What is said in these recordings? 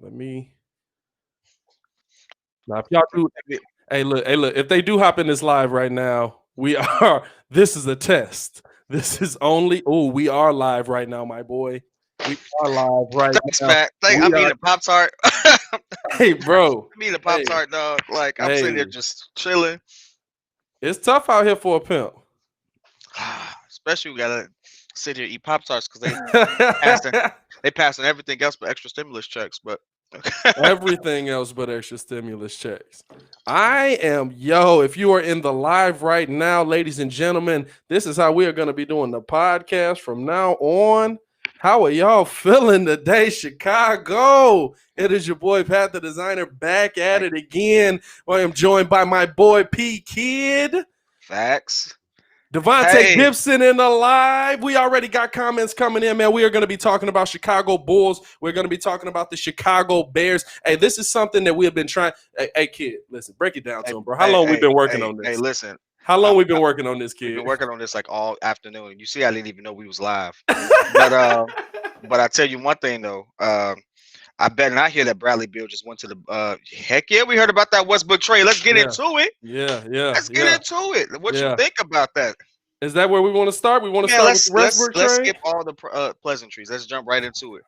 Let me. Now, if y'all do, hey, look. If they do hop in this live right now, we are. This is a test. This is only. Oh, we are live right now, my boy. We are live right Thanks, now. Matt. We I'm are. eating a Pop Tart. Hey, bro. I'm eating a Pop Hey, Tart, dog. Like I'm sitting there hey. just chilling. It's tough out here for a pimp. Especially we gotta sit here and eat Pop Tarts because passing they passing everything else but extra stimulus checks. But Everything else but extra stimulus checks. If you are in the live right now, ladies and gentlemen, this is how we are going to be doing the podcast from now on. How are y'all feeling today, Chicago? It is your boy, Pat the Designer, back at it again. I am joined by my boy, P.Kidd. facts. Devontae Hey, Gibson in the live. We already got comments coming in, man. We are going to be talking about Chicago Bulls. We're going to be talking about the Chicago Bears. Hey, this is something that we have been trying. Hey, kid, listen, break it down to him, bro. How long we been working on hey, this? listen. How long we been working on this, We've kid? been working on this like all afternoon. You see, I didn't even know we was live. But I tell you one thing though. I bet not hear that Bradley Beal just went to the. Heck yeah, we heard about that Westbrook trade. Let's get into it. Let's get into it. What you think about that? Is that where we want to start? We want to Man, start with the Westbrook let's trade? skip all the pleasantries. Let's jump right into it.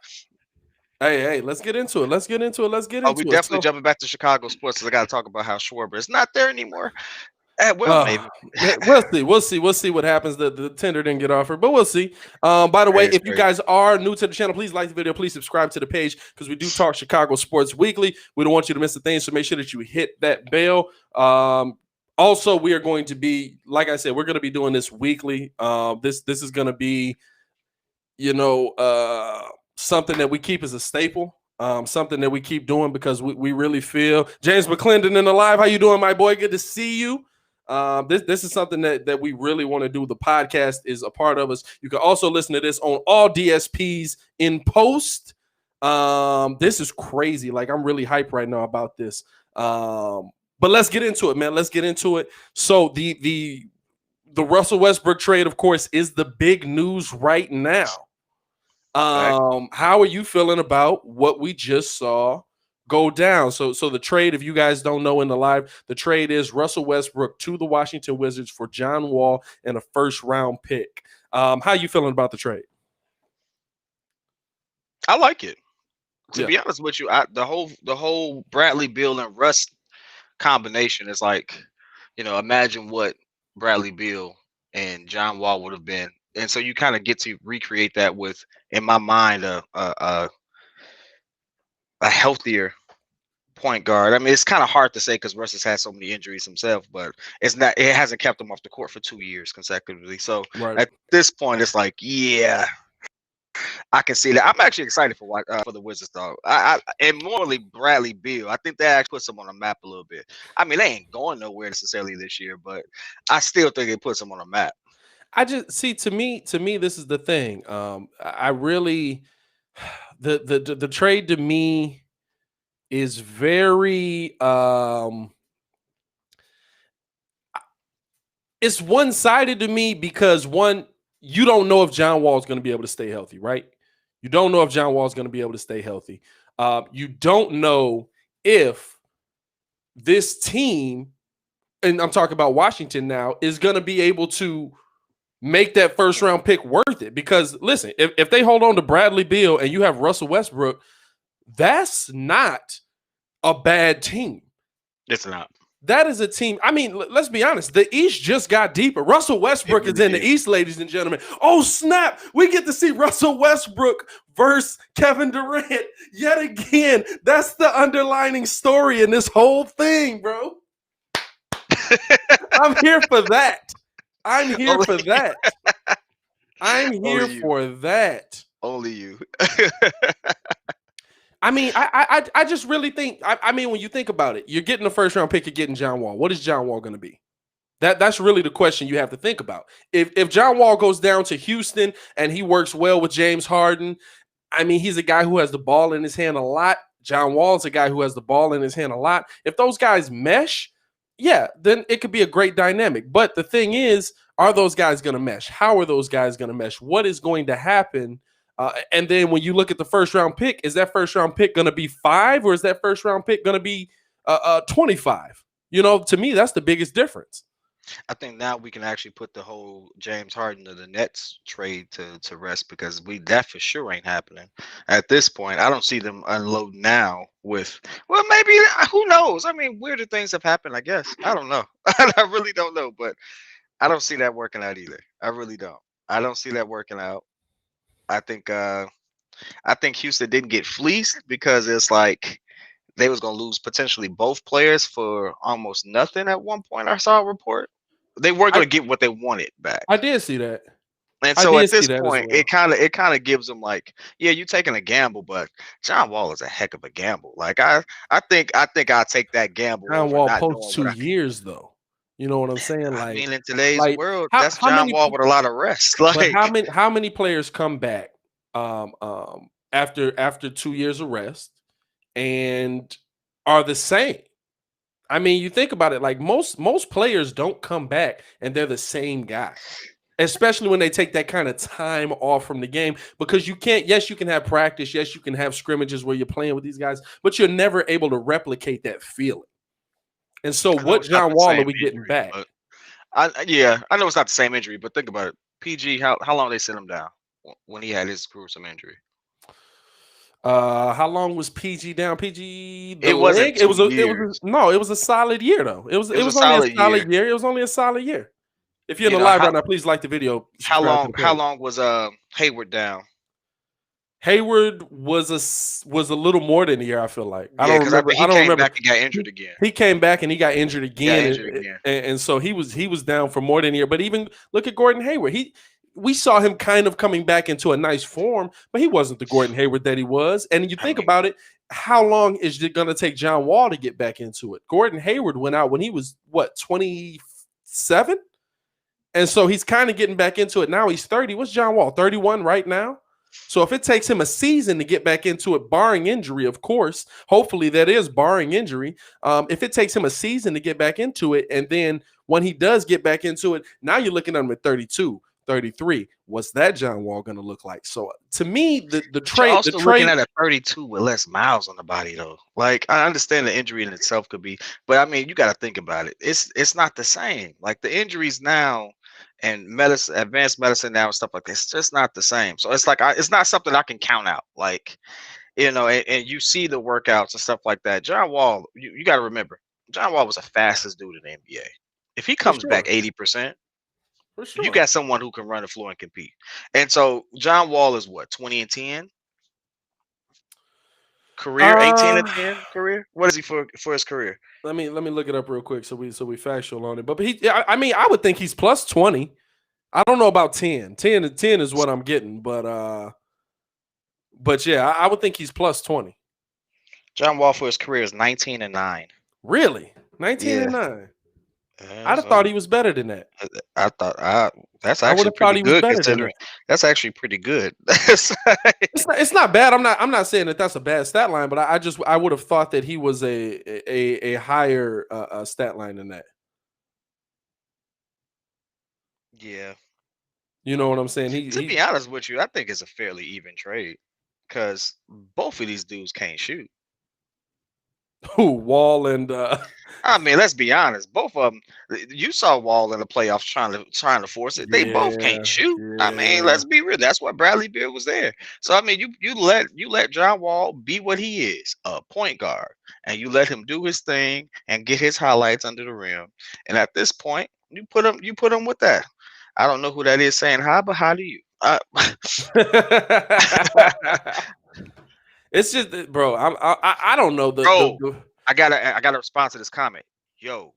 Hey, let's get into it. Let's get into We it. definitely jumping back to Chicago sports. I got to talk about how Schwarber is not there anymore. Well, maybe. We'll see what happens. The tender didn't get offered, but we'll see. By the way, if you guys are new to the channel, please like the video, please subscribe to the page because we do talk Chicago sports weekly. We don't want you to miss a thing, so make sure that you hit that bell. Also, we are going to be, like I said, we're going to be doing this weekly. This is going to be, something that we keep as a staple. Something that we keep doing because we really feel. James McClendon in the live. How you doing, my boy? Good to see you. This is something that we really want to do. The podcast is a part of us. You can also listen to this on all DSPs in post. This is crazy. Like, I'm really hyped right now about this. But let's get into it, man. Let's get into it. So the Russell Westbrook trade, of course, is the big news right now. How are you feeling about what we just saw go down? So the trade, if you guys don't know in the live, the trade is Russell Westbrook to the Washington Wizards for John Wall and a first-round pick. How you feeling about the trade? I like it. To be honest with you, the whole Bradley Beal and Russ combination is like, imagine what Bradley Beal and John Wall would have been, and so you kind of get to recreate that with, in my mind, a healthier point guard. I mean, it's kind of hard to say because Russ has had so many injuries himself, but it's not. It hasn't kept him off the court for 2 years consecutively. So at this point, it's like, yeah, I can see that. I'm actually excited for the Wizards, though. And morally, Bradley Beal, I think that actually puts them on the map a little bit. I mean, they ain't going nowhere necessarily this year, but I still think it puts them on the map. I just see, to me, this is the thing. I really, the trade to me is very it's one-sided to me because, one, you don't know if John Wall is going to be able to stay healthy, right? You don't know if John Wall is going to be able to stay healthy. You don't know if this team, and I'm talking about Washington now, is going to be able to make that first-round pick worth it. Because, listen, if they hold on to Bradley Beal and you have Russell Westbrook, that's not a bad team. It's not. That is a team. I mean, let's be honest. The East just got deeper. Russell Westbrook is in the East, ladies and gentlemen. Oh, snap. We get to see Russell Westbrook versus Kevin Durant yet again. That's the underlining story in this whole thing, bro. I'm here for that. I'm here for that. Only you. I mean, I just really think, I mean, when you think about it, you're getting the first round pick, you're getting John Wall. What is John Wall going to be? That's really the question you have to think about. If John Wall goes down to Houston and he works well with James Harden, I mean, he's a guy who has the ball in his hand a lot. John Wall is a guy who has the ball in his hand a lot. If those guys mesh, yeah, then it could be a great dynamic. But the thing is, are those guys going to mesh? How are those guys going to mesh? What is going to happen And then when you look at the first round pick, is that first round pick going to be 5 or is that first round pick going to be 25? To me, that's the biggest difference. I think now we can actually put the whole James Harden to the Nets trade to rest, because that for sure ain't happening at this point. I don't see them unload now with, well, maybe, who knows? I mean, weirder things have happened, I guess. I don't know. I really don't know, but I don't see that working out either. I really don't. I don't see that working out. I think Houston didn't get fleeced because it's like they was gonna lose potentially both players for almost nothing at one point. I saw a report. They were gonna get what they wanted back. I did see that. And so at this point, it kind of gives them like, yeah, you're taking a gamble, but John Wall is a heck of a gamble. Like I think I'll take that gamble. John Wall post 2 years though. You know what I'm saying? Like, I mean, in today's world, that's John Wall with a lot of rest. Like, how many players come back after 2 years of rest and are the same? I mean, you think about it, like most players don't come back and they're the same guy, especially when they take that kind of time off from the game, because you can't. Yes, you can have practice. Yes, you can have scrimmages where you're playing with these guys, but you're never able to replicate that feeling. And so, what John Wall are we getting back? I know it's not the same injury, but think about it. PG, how long they sent him down when he had his gruesome injury? How long was PG down? PG, it wasn't. It was a solid year though. It was only a solid year. It was only a solid year. If you're in the live right now, please like the video. How long was Hayward down? Hayward was a little more than a year. I feel like I don't remember. He came back and got injured again. He came back and he got injured again, and so he was down for more than a year. But even look at Gordon Hayward. We saw him kind of coming back into a nice form, but he wasn't the Gordon Hayward that he was. And you think about it, how long is it going to take John Wall to get back into it? Gordon Hayward went out when he was 27, and so he's kind of getting back into it now. He's 30. What's John Wall? 31 right now. So if it takes him a season to get back into it, barring injury, of course, hopefully that is barring injury. If it takes him a season to get back into it, and then when he does get back into it, now you're looking at him at 32, 33. What's that John Wall going to look like? So to me, the trade, looking at a 32 with less miles on the body though. Like, I understand the injury in itself could be, but I mean, you got to think about it. It's not the same. Like the injuries now and medicine, advanced medicine now and stuff like this, it's just not the same. So it's like it's not something I can count out. Like, and you see the workouts and stuff like that. John Wall, you got to remember, John Wall was the fastest dude in the NBA. If he comes back 80%. You got someone who can run the floor and compete. And so John Wall is what, 20-10? Career 18-10 career? What is he for his career? Let me look it up real quick so we factual on it. But I would think he's plus 20. I don't know about 10. 10 is what I'm getting, but yeah, I would think he's plus 20. John Wall for his career is 19-9. Really? 19-9. I'd have thought he was better than that. I thought that's actually pretty good considering. That's actually pretty good. It's not bad. I'm not saying that that's a bad stat line, but I would have thought that he was a higher stat line than that. Yeah. You know what I'm saying? To be honest with you, I think it's a fairly even trade because both of these dudes can't shoot. Who, Wall and I mean, let's be honest. Both of them. You saw Wall in the playoffs trying to force it. They both can't shoot. Yeah. I mean, let's be real. That's why Bradley Beal was there. So I mean, you let John Wall be what he is, a point guard, and you let him do his thing and get his highlights under the rim. And at this point, you put him with that. I don't know who that is saying hi, but how do you? It's just, bro. I don't know. I gotta respond to this comment. Yo,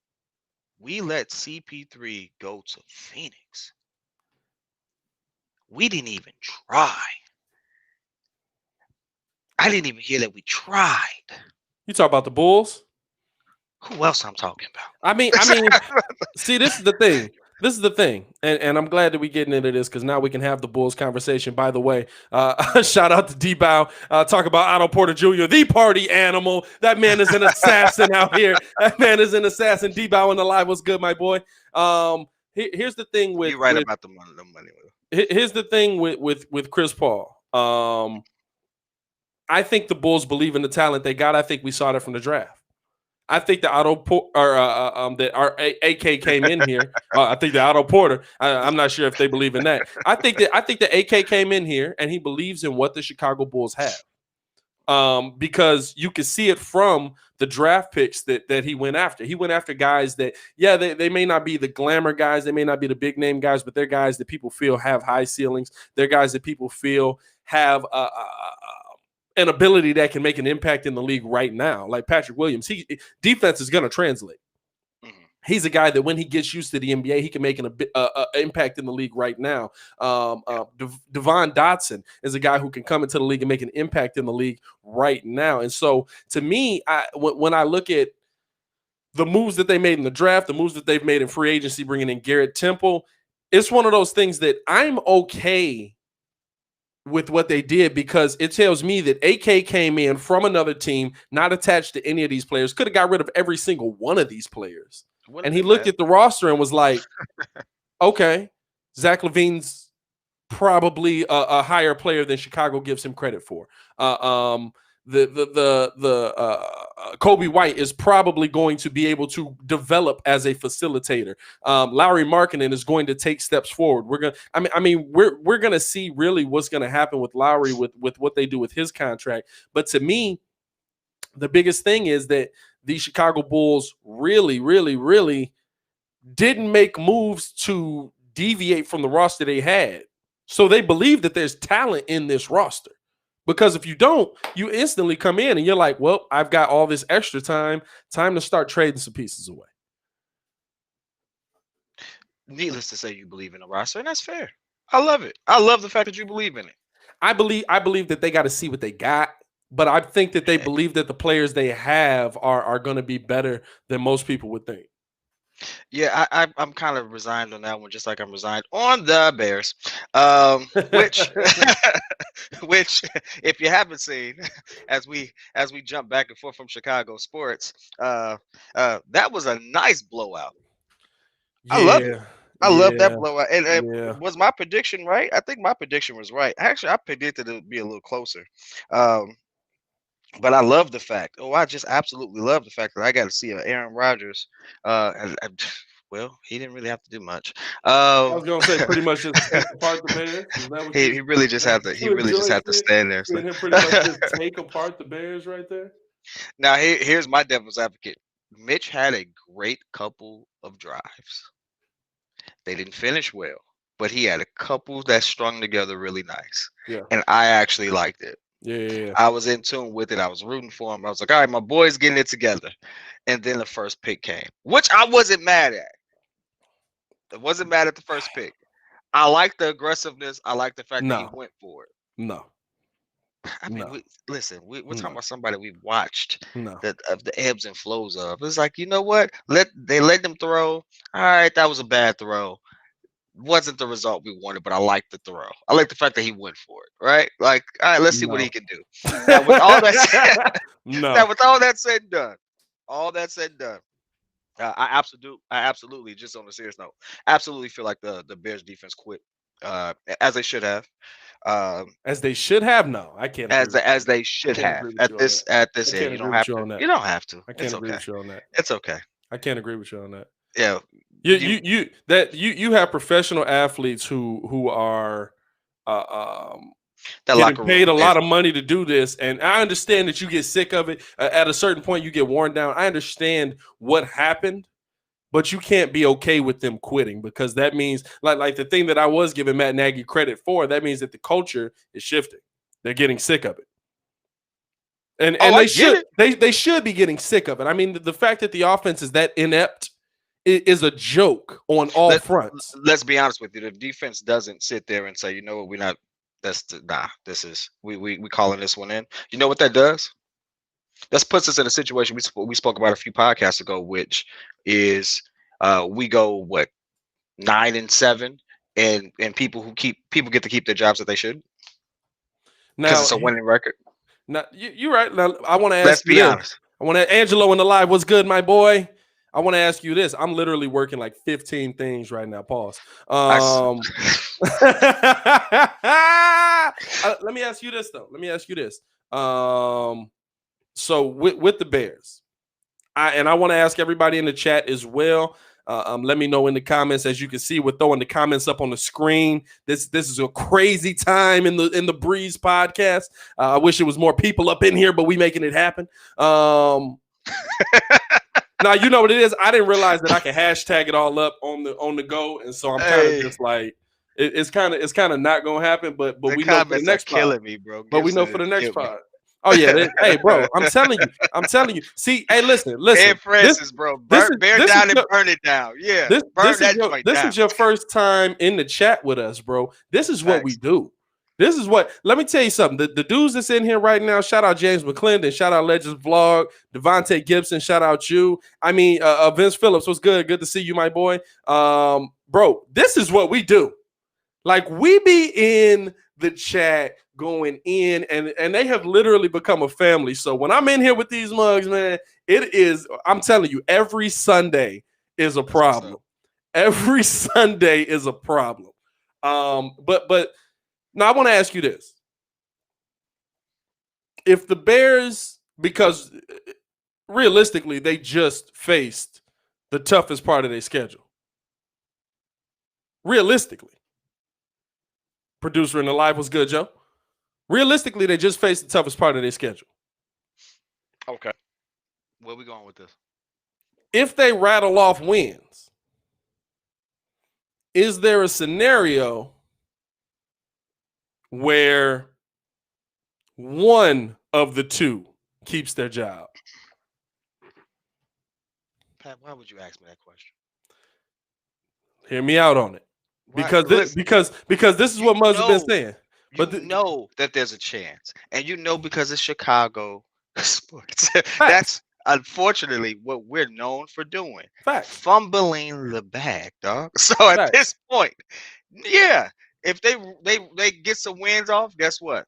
we let CP3 go to Phoenix. We didn't even try. I didn't even hear that we tried. You talk about the Bulls? Who else I'm talking about? I mean, see, this is the thing. And I'm glad that we're getting into this because now we can have the Bulls conversation. By the way, shout out to D-Bow. Talk about Otto Porter Jr., the party animal. That man is an assassin out here. That man is an assassin. D-Bow in the live. What's good, my boy? Here's the thing with... You're right about the money. Here's the thing with Chris Paul. I think the Bulls believe in the talent they got. I think we saw that from the draft. I think the that our AK came in here. I think the Otto Porter. I'm not sure if they believe in that. I think the AK came in here and he believes in what the Chicago Bulls have. Because you can see it from the draft picks that he went after. He went after guys that, they may not be the glamour guys, they may not be the big name guys, but they're guys that people feel have high ceilings. They're guys that people feel have an ability that can make an impact in the league right now. Like Patrick Williams, defense is going to translate. He's a guy that when he gets used to the NBA, he can make an impact in the league right now. Devon Dotson is a guy who can come into the league and make an impact in the league right now. And so to me, when I look at the moves that they made in the draft, the moves that they've made in free agency, bringing in Garrett Temple, it's one of those things that I'm okay with what they did, because it tells me that AK came in from another team, not attached to any of these players, could have got rid of every single one of these players. And he looked at the roster and was like, okay, Zach LaVine's probably a higher player than Chicago gives him credit for. Kobe White is probably going to be able to develop as a facilitator. Lauri Markkanen is going to take steps forward. We're gonna see really what's gonna happen with Lauri with what they do with his contract. But to me, the biggest thing is that the Chicago Bulls really, really, really didn't make moves to deviate from the roster they had. So they believe that there's talent in this roster. Because if you don't, you instantly come in and you're like, well, I've got all this extra time to start trading some pieces away. Needless to say, you believe in the roster, and that's fair. I love it. I love the fact that you believe in it. I believe that they got to see what they got. But I think that they believe that the players they have are going to be better than most people would think. Yeah, I'm kind of resigned on that one, just like I'm resigned on the Bears. Which, which, if you haven't seen, as we jump back and forth from Chicago sports, that was a nice blowout. Yeah. I love it. I love that blowout. And was my prediction right? I think my prediction was right. Actually, I predicted it would be a little closer. But I love the fact. I just absolutely love the fact that I got to see Aaron Rodgers. Well, he didn't really have to do much. I was gonna say pretty much just take apart the Bears. He really just had to. He really just had to stand there. So. Him pretty much just take apart the Bears right there. Now here's my devil's advocate. Mitch had a great couple of drives. They didn't finish well, but he had a couple that strung together really nice. Yeah. And I actually liked it. Yeah. I was in tune with it. I was rooting for him. I was like, all right, my boy's getting it together. And then the first pick came, which I wasn't mad at. I wasn't mad at the first pick. I like the aggressiveness. I like the fact that he went for it. No. I mean, we're talking about somebody we watched of the ebbs and flows of. It's like, you know what? They let them throw. All right, that was a bad throw. Wasn't the result we wanted, but I like the throw. I like the fact that he went for it, right? Like, all right, let's see what he can do. Now, with all that said and done, I absolutely, just on a serious note, absolutely feel like the Bears defense quit, as they should have. As they should have. No, I can't. As they should have at this end. You don't have to. You don't have to. I can't agree with you on that. It's okay. I can't agree with you on that. Yeah. You have professional athletes who are getting paid a lot of money to do this, and I understand that you get sick of it. At a certain point, you get worn down. I understand what happened, but you can't be okay with them quitting, because that means like the thing that I was giving Matt Nagy credit for. That means that the culture is shifting. They're getting sick of it. And they should be getting sick of it. I mean, the fact that the offense is that inept is a joke on all fronts. Let's be honest with you. The defense doesn't sit there and say, you know what, we're not. We calling this one in. You know what that does? That puts us in a situation we spoke about a few podcasts ago, which is we go 9-7, and people get to keep their jobs that they should, because it's a winning record. Now you're right. Now I want to ask. Let's be honest. I want to Angelo in the live. What's good, my boy? I want to ask you this. I'm literally working like 15 things right now. Pause. Let me ask you this though. So with the Bears, I want to ask everybody in the chat as well. Let me know in the comments. As you can see, we're throwing the comments up on the screen. This is a crazy time in the Breeze podcast. I wish it was more people up in here, but we making it happen. Now you know what it is. I didn't realize that I could hashtag it all up on the go, and so I'm kind of just like it's kind of not gonna happen. But we know for the next pod. Killing me, bro. But we know for the next pod. Oh yeah, hey bro, I'm telling you. See, hey, listen. Ed Francis, bro, bear down and burn it down. Yeah, this is your first time in the chat with us, bro. This is what we do. This is what. Let me tell you something. The dudes that's in here right now. Shout out James McClendon. Shout out Legends Vlog. Devontae Gibson. Shout out you. I mean, Vince Phillips. What's good? Good to see you, my boy. Bro, this is what we do. Like we be in the chat going in, and they have literally become a family. So when I'm in here with these mugs, man, it is. I'm telling you, every Sunday is a problem. Every Sunday is a problem. But. Now, I want to ask you this. If the Bears, because realistically, they just faced the toughest part of their schedule. Realistically. Producer in the live was good, Joe. Realistically, they just faced the toughest part of their schedule. Okay. Where are we going with this? If they rattle off wins, is there a scenario where one of the two keeps their job? Pat, why would you ask me that question? Hear me out on it. Because this is what Muzz has been saying. But you know that there's a chance. And you know because it's Chicago sports. That's unfortunately what we're known for doing. Facts. Fumbling the bag, dog. So at this point, yeah. If they get some wins off, guess what?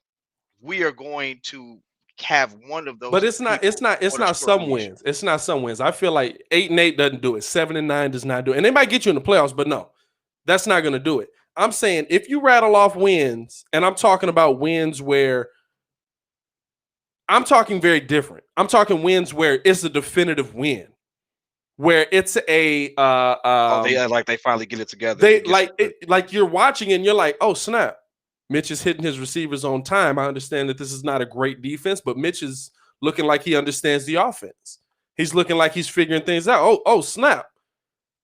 We are going to have one of those. But it's not some wins. It's not some wins. I feel like 8-8 doesn't do it. 7-9 does not do it. And they might get you in the playoffs, but no, that's not going to do it. I'm saying if you rattle off wins, and I'm talking about wins where I'm talking very different. I'm talking wins where it's a definitive win. Where it's a they finally get it together. They like you're watching and you're like, oh snap, Mitch is hitting his receivers on time. I understand that this is not a great defense, but Mitch is looking like he understands the offense. He's looking like he's figuring things out. Oh snap,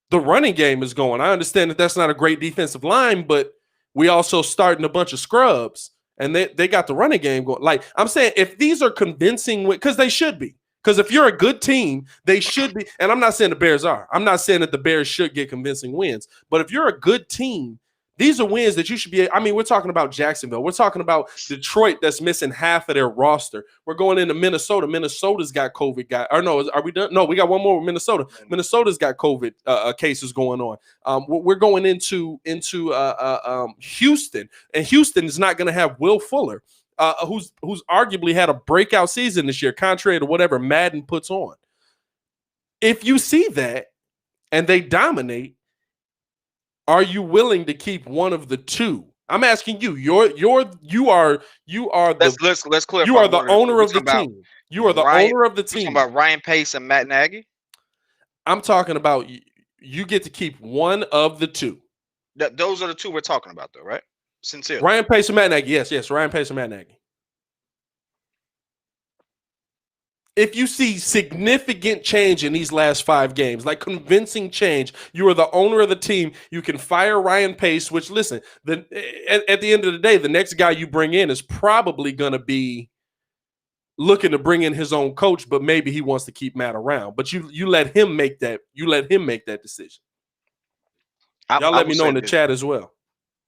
the running game is going. I understand that that's not a great defensive line, but we also starting a bunch of scrubs, and they got the running game going. Like I'm saying, if these are convincing, because they should be. Because if you're a good team, they should be. And I'm not saying the Bears are. I'm not saying that the Bears should get convincing wins. But if you're a good team, these are wins that you should be. I mean, we're talking about Jacksonville. We're talking about Detroit that's missing half of their roster. We're going into Minnesota. Minnesota's got COVID. Are we done? No, we got one more with Minnesota. Minnesota's got COVID cases going on. We're going into Houston. And Houston is not going to have Will Fuller. Who's arguably had a breakout season this year, contrary to whatever Madden puts on. If you see that and they dominate, are you willing to keep one of the two? I'm asking you. You are the let's clarify. You are the owner of the team. You are the owner of the team. Talking about Ryan Pace and Matt Nagy. I'm talking about you get to keep one of the two. Those are the two we're talking about, though, right? Sincerely. Ryan Pace and Matt Nagy. Yes. Ryan Pace and Matt Nagy. If you see significant change in these last 5 games, like convincing change, you are the owner of the team. You can fire Ryan Pace, which, listen, at the end of the day, the next guy you bring in is probably going to be looking to bring in his own coach, but maybe he wants to keep Matt around. But you let him make that. You let him make that decision. Y'all let me know in the chat as well.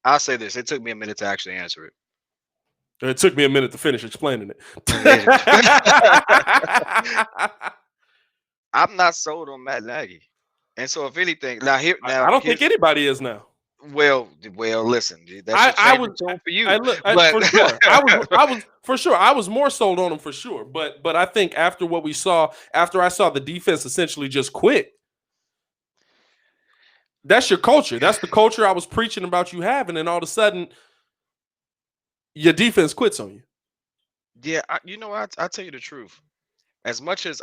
I'll say this. It took me a minute to actually answer it. It took me a minute to finish explaining it. I'm not sold on Matt Nagy. And so if anything, I don't think anybody is now. Well, listen, that's I was for you. For sure. I was more sold on him for sure. But I think after what we saw, after I saw the defense essentially just quit, That's your culture. That's the culture I was preaching about you having, and all of a sudden, your defense quits on you. Yeah, I'll tell you the truth. As much as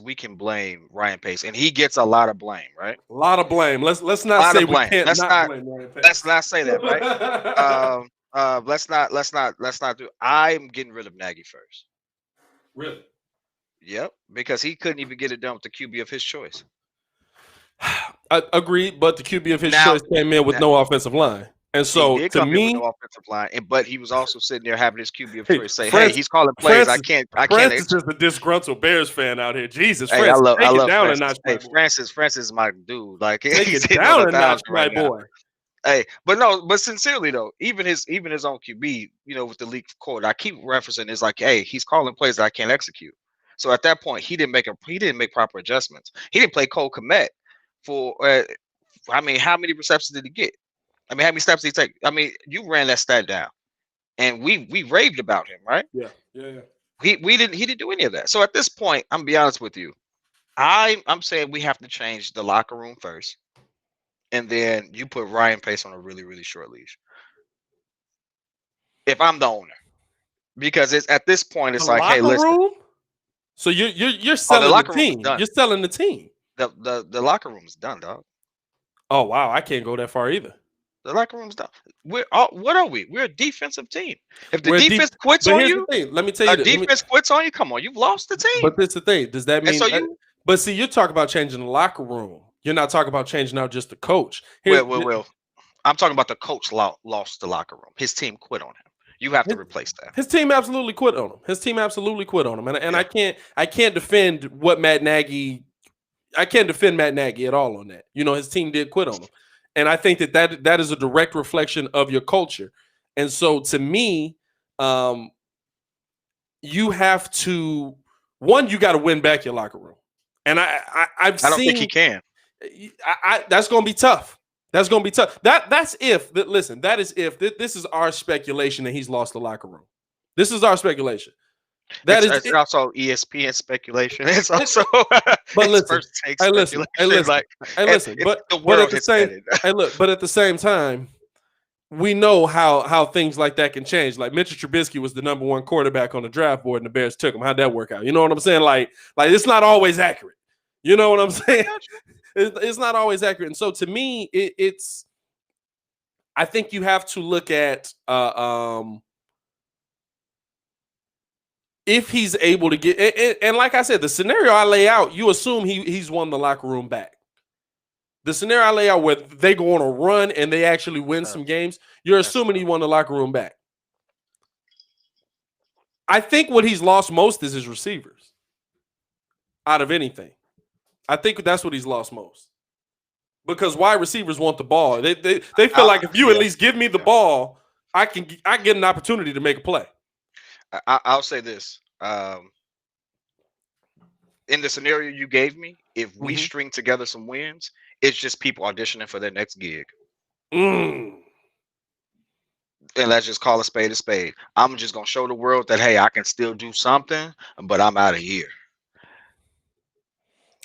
we can blame Ryan Pace, and he gets a lot of blame, right? A lot of blame. Let's not say we can't blame Ryan Pace. Let's not say that, right? Let's not do. I'm getting rid of Nagy first. Really? Yep, because he couldn't even get it done with the QB of his choice. I agree, but the QB of his choice came in with no offensive line. And so, to me, no offensive line, but he was also sitting there having his QB of choice say, "Hey, he's calling plays. I can't." Francis is a disgruntled Bears fan out here. Jesus, hey, Francis, I love down Francis. A notch, hey, Francis is my dude. Like take it down a notch, my boy. Hey, but sincerely though, even his own QB, with the leak code, I keep referencing is like, hey, he's calling plays that I can't execute. So at that point, he didn't make proper adjustments. He didn't play Cole Kmet for. How many receptions did he get? How many steps did he take? You ran that stat down, and we raved about him, right? Yeah. He didn't do any of that. So at this point, I'm gonna be honest with you. I'm saying we have to change the locker room first, and then you put Ryan Pace on a really, really short leash. If I'm the owner, because it's at this point, it's like, hey, listen. So you're selling the team. You're selling the team. The locker room is done, dog. Oh wow, I can't go that far either. The locker room's done. What are we? We're a defensive team. If the defense quits on you, let me tell you, defense quits on you. Come on, you've lost the team. But that's the thing. Does that mean? But see, you're talking about changing the locker room. You're not talking about changing out just the coach. Well, I'm talking about the coach lost the locker room. His team quit on him. You have to replace that. His team absolutely quit on him. And I can't defend what Matt Nagy. I can't defend Matt Nagy at all on that. His team did quit on him. And I think that is a direct reflection of your culture. And so to me, you have to, you got to win back your locker room. And I don't think he can. That's going to be tough. That's going to be tough. That is if this is our speculation that he's lost the locker room. This is our speculation. It's also ESPN speculation. It's also but listen, listen. But at the same time, we know how things like that can change. Like Mitchell Trubisky was the #1 quarterback on the draft board, and the Bears took him. How'd that work out? You know what I'm saying? Like it's not always accurate. You know what I'm saying? It's not always accurate. And so to me, it's. I think you have to look at. If he's able to get, and like I said, the scenario I lay out, you assume he's won the locker room back. The scenario I lay out where they go on a run and they actually win some games, you're assuming he won the locker room back. I think what he's lost most is his receivers. Out of anything, I think that's what he's lost most. Because wide receivers want the ball. They feel like if you at least give me the ball, I get an opportunity to make a play. I'll say this. In the scenario you gave me, if we string together some wins, it's just people auditioning for their next gig. And let's just call a spade a spade. I'm just going to show the world that, hey, I can still do something, but I'm out of here.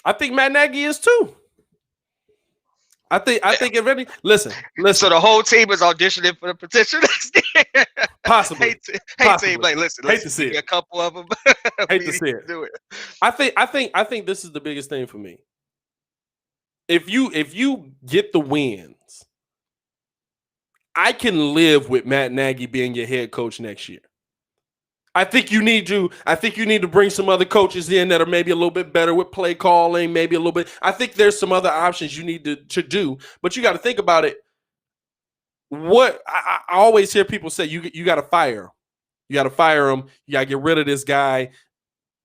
I think Matt Nagy is too. I think if any listen. So the whole team is auditioning for the potential next year. Possibly. Hey team, like listen. Hate to see it. A couple of them. Hate to see it. Do it. I think this is the biggest thing for me. If you get the wins, I can live with Matt Nagy being your head coach next year. I think you need to bring some other coaches in that are maybe a little bit better with play calling, maybe a little bit. I think there's some other options you need to do, but you got to think about it. What I always hear people say, you got to fire him. You got to fire him. You got to get rid of this guy.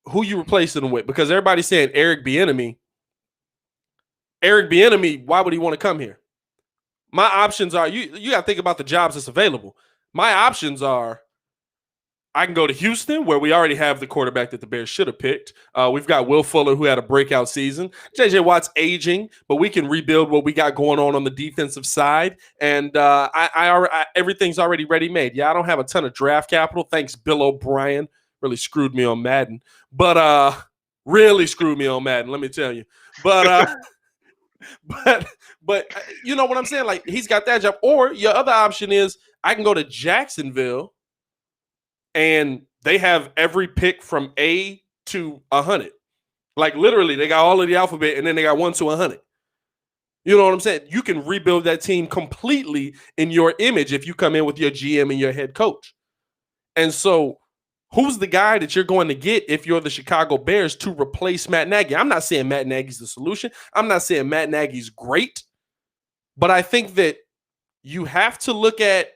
Who you replacing him with? Because everybody's saying Eric Bieniemy. Eric Bieniemy, why would he want to come here? My options are, you got to think about the jobs that's available. My options are, I can go to Houston, where we already have the quarterback that the Bears should have picked. We've got Will Fuller, who had a breakout season. J.J. Watt's aging, but we can rebuild what we got going on the defensive side. And everything's already ready-made. Yeah, I don't have a ton of draft capital. Thanks, Bill O'Brien. Really screwed me on Madden. But really screwed me on Madden, let me tell you. But but you know what I'm saying? Like he's got that job. Or your other option is I can go to Jacksonville and they have every pick from A to 100. Like literally, they got all of the alphabet and then they got 1 to 100. You know what I'm saying? You can rebuild that team completely in your image if you come in with your GM and your head coach. And so, who's the guy that you're going to get if you're the Chicago Bears to replace Matt Nagy? I'm not saying Matt Nagy's the solution. I'm not saying Matt Nagy's great. But I think that you have to look at.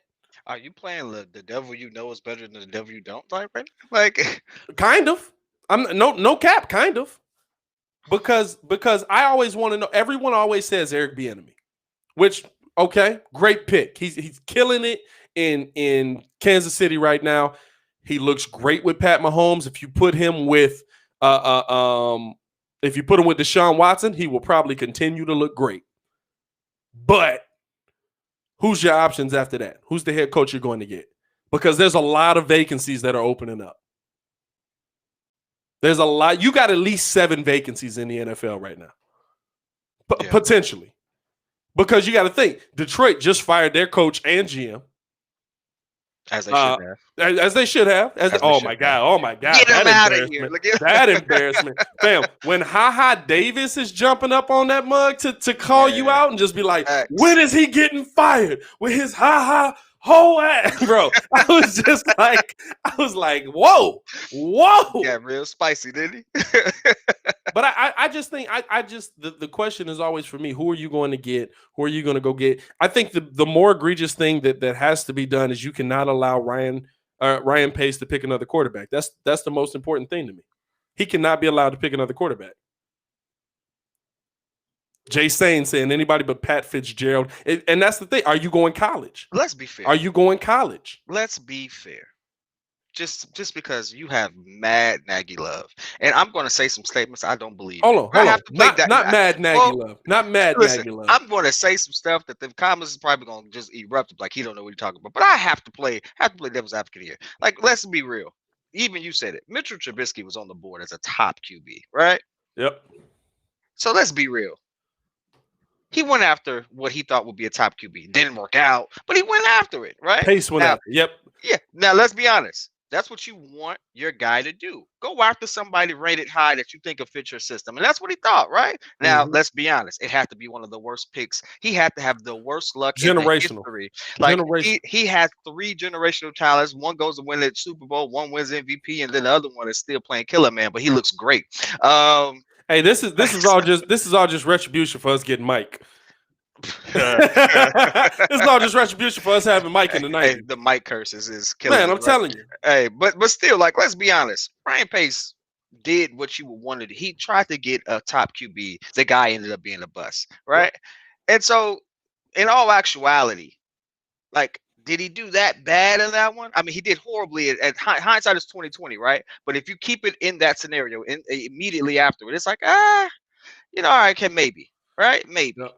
Are you playing the devil you know is better than the devil you don't like right now? Like, kind of. I'm no cap, kind of. Because I always want to know. Everyone always says Eric Bieniemy, which okay, great pick. He's killing it in Kansas City right now. He looks great with Pat Mahomes. If you put him with Deshaun Watson, he will probably continue to look great. But who's your options after that? Who's the head coach you're going to get? Because there's a lot of vacancies that are opening up. There's a lot. You got at least 7 vacancies in the NFL right now. Potentially. Because you got to think, Detroit just fired their coach and GM. As they should have. As they should have. Oh my God. Get them out of here. That embarrassment. Fam, when Ha Davis is jumping up on that mug to call you out and just be like, when is he getting fired? With his whole ass, bro. I was like, whoa. Yeah, real spicy, didn't he? But I just think the question is always for me, who are you going to get? Who are you going to go get? I think the more egregious thing that has to be done is you cannot allow Ryan Pace to pick another quarterback. That's the most important thing to me. He cannot be allowed to pick another quarterback. Jay Sane saying anybody but Pat Fitzgerald. And that's the thing. Are you going college? Let's be fair. Are you going college? Let's be fair. Just because you have mad Nagy love. And I'm going to say some statements I don't believe. Hold on. Not mad Nagy love. Not mad Nagy love. I'm going to say some stuff that the comments is probably going to just erupt like he don't know what he's talking about. But I have to play devil's advocate here. Like, let's be real. Even you said it. Mitchell Trubisky was on the board as a top QB, right? Yep. So let's be real. He went after what he thought would be a top QB. Didn't work out, but he went after it, right? Pace went after it. Yep. Yeah. Now, let's be honest. That's what you want your guy to do. Go after somebody rated high that you think will fit your system. And that's what he thought, right? Now, let's be honest. It had to be one of the worst picks. He had to have the worst luck in history. Like, he had 3 generational talents. One goes to win the Super Bowl, one wins MVP, and then the other one is still playing Killer Man, but he looks great. Hey, this is all just retribution for us getting Mike. It's all just retribution for us having Mike in the night. Hey, the Mike curses is killing. Man, I'm telling you. Hey, but still, like, let's be honest. Ryan Pace did what you wanted. He tried to get a top QB. The guy ended up being a bust, right? Yeah. And so, in all actuality, like, did he do that bad in that one? I mean, he did horribly. At hindsight is 2020, right? But if you keep it in that scenario, immediately afterward, it's like, all right, okay, maybe, right? Maybe. No.